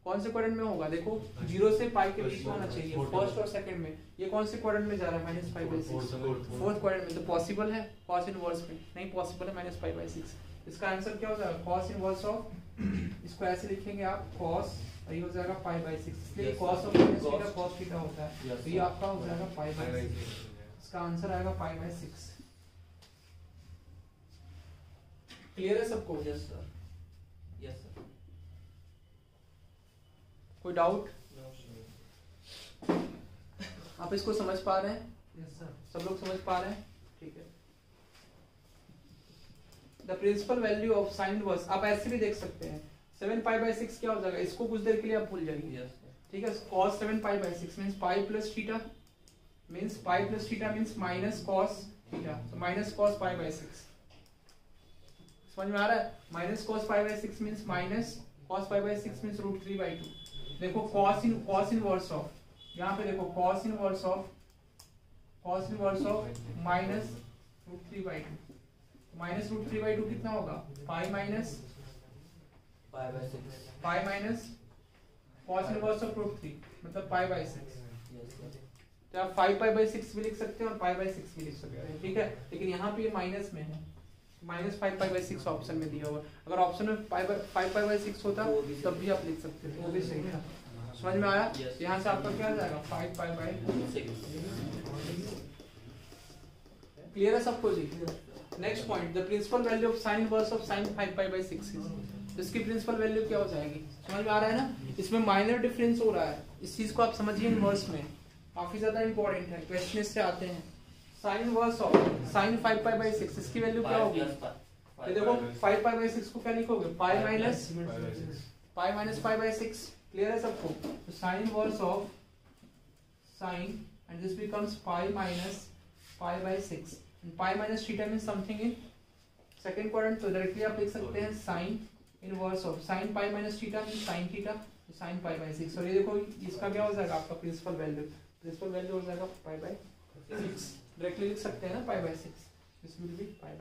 कौन से क्वाड्रेंट में होगा? देखो 0 से पाई के बीच में होना चाहिए, फर्स्ट और सेकंड में। ये कौन से क्वाड्रेंट में जा रहा है? Minus pi by 6, fourth quadrant में। तो पॉसिबल है cos इनवर्स में? नहीं पॉसिबल है माइनस पाई बाय 6। इसका आंसर क्या हो जाएगा? cos इनवर्स ऑफ, इसको ऐसे लिखेंगे आप cos, और ये हो जाएगा पाई बाय 6, इसलिए cos of minus theta cos theta होता है। तो ये आपका हो जाएगा पाई बाय 6, इसका आंसर आएगा पाई बाय 6। क्लियर है सबको? Yes sir, yes sir. कोई डाउट? आप इसको समझ पा रहे हैं? Yes sir. सब लोग समझ पा रहे हैं? ठीक है। The principal value of sine inverse, आप ऐसे भी देख सकते हैं 7π/6 क्या हो जाएगा, इसको कुछ देर के लिए आप भूल जाइए। Yes, sir. ठीक है, cos 7π/6 means pi plus theta, means pi plus theta means minus cos theta, तो माइनस cos π/6 समझ में आ रहा है? Minus cos π/6 means minus cos π/6 means √3/2। देखो cos इनवर्स ऑफ, यहाँ पे देखो cos inverse of minus √3/2, minus √3/2 कितना होगा, pi minus pi minus cos inverse of √3 मतलब π/6। Yes, sir. तो आप 5π/6 भी लिख सकते हैं और π/6 भी लिख सकते हैं, ठीक है। लेकिन यहाँ पे ये माइनस में है, माइनस 5π/6 ऑप्शन में दिया हुआ। अगर ऑप्शन में 5π/6 होता तब भी आप लिख सकते थे, वो भी सही था। समझ में आया? Yes. यहाँ से आपका क्या आ जाएगा 5π/6। क्लियर है सबको जी? Next point, the principal value of sine inverse of sin 5π/6 is, इसकी प्रिंसिपल वैल्यू क्या हो जाएगी? समझ में आ रहा है ना? इसमें माइनर डिफरेंस हो रहा है, इस चीज को आप समझिए। इनवर्स में काफी ज्यादा इंपॉर्टेंट है, क्वेश्चन इससे आते हैं। साइन इनवर्स ऑफ sin 5π/6 इसकी वैल्यू क्या होगी? ये देखो 5π/6 को क्या लिखोगे, पाई माइनस π/6। क्लियर है सबको? तो sine inverse of sine and this becomes pi minus π/6 and pi minus theta means something in second quadrant, तो डायरेक्टली आप लिख सकते हैं sine inverse of sine pi minus theta means sine theta, sine π/6। और ये देखो इसका क्या हो जाएगा आपका प्रिंसिपल वैल्यू हो जाएगा π/6, डायरेक्टली लिख सकते हैं ना π/6, this will be π/6।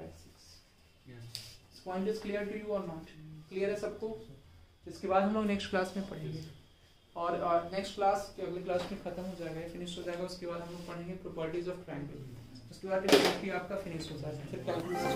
This point is clear to you और नॉट? क्लियर है सबको? इसके बाद हम लोग नेक्स्ट क्लास में पढ़ेंगे, और नेक्स्ट क्लास के अगले क्लास में खत्म हो जाएगा, फिनिश हो जाएगा। उसके बाद हम लोग पढ़ेंगे प्रॉपर्टीज ऑफ ट्रायंगल, उसके बाद आपका फिनिश हो जाएगा, फिर कैलकुलेशन।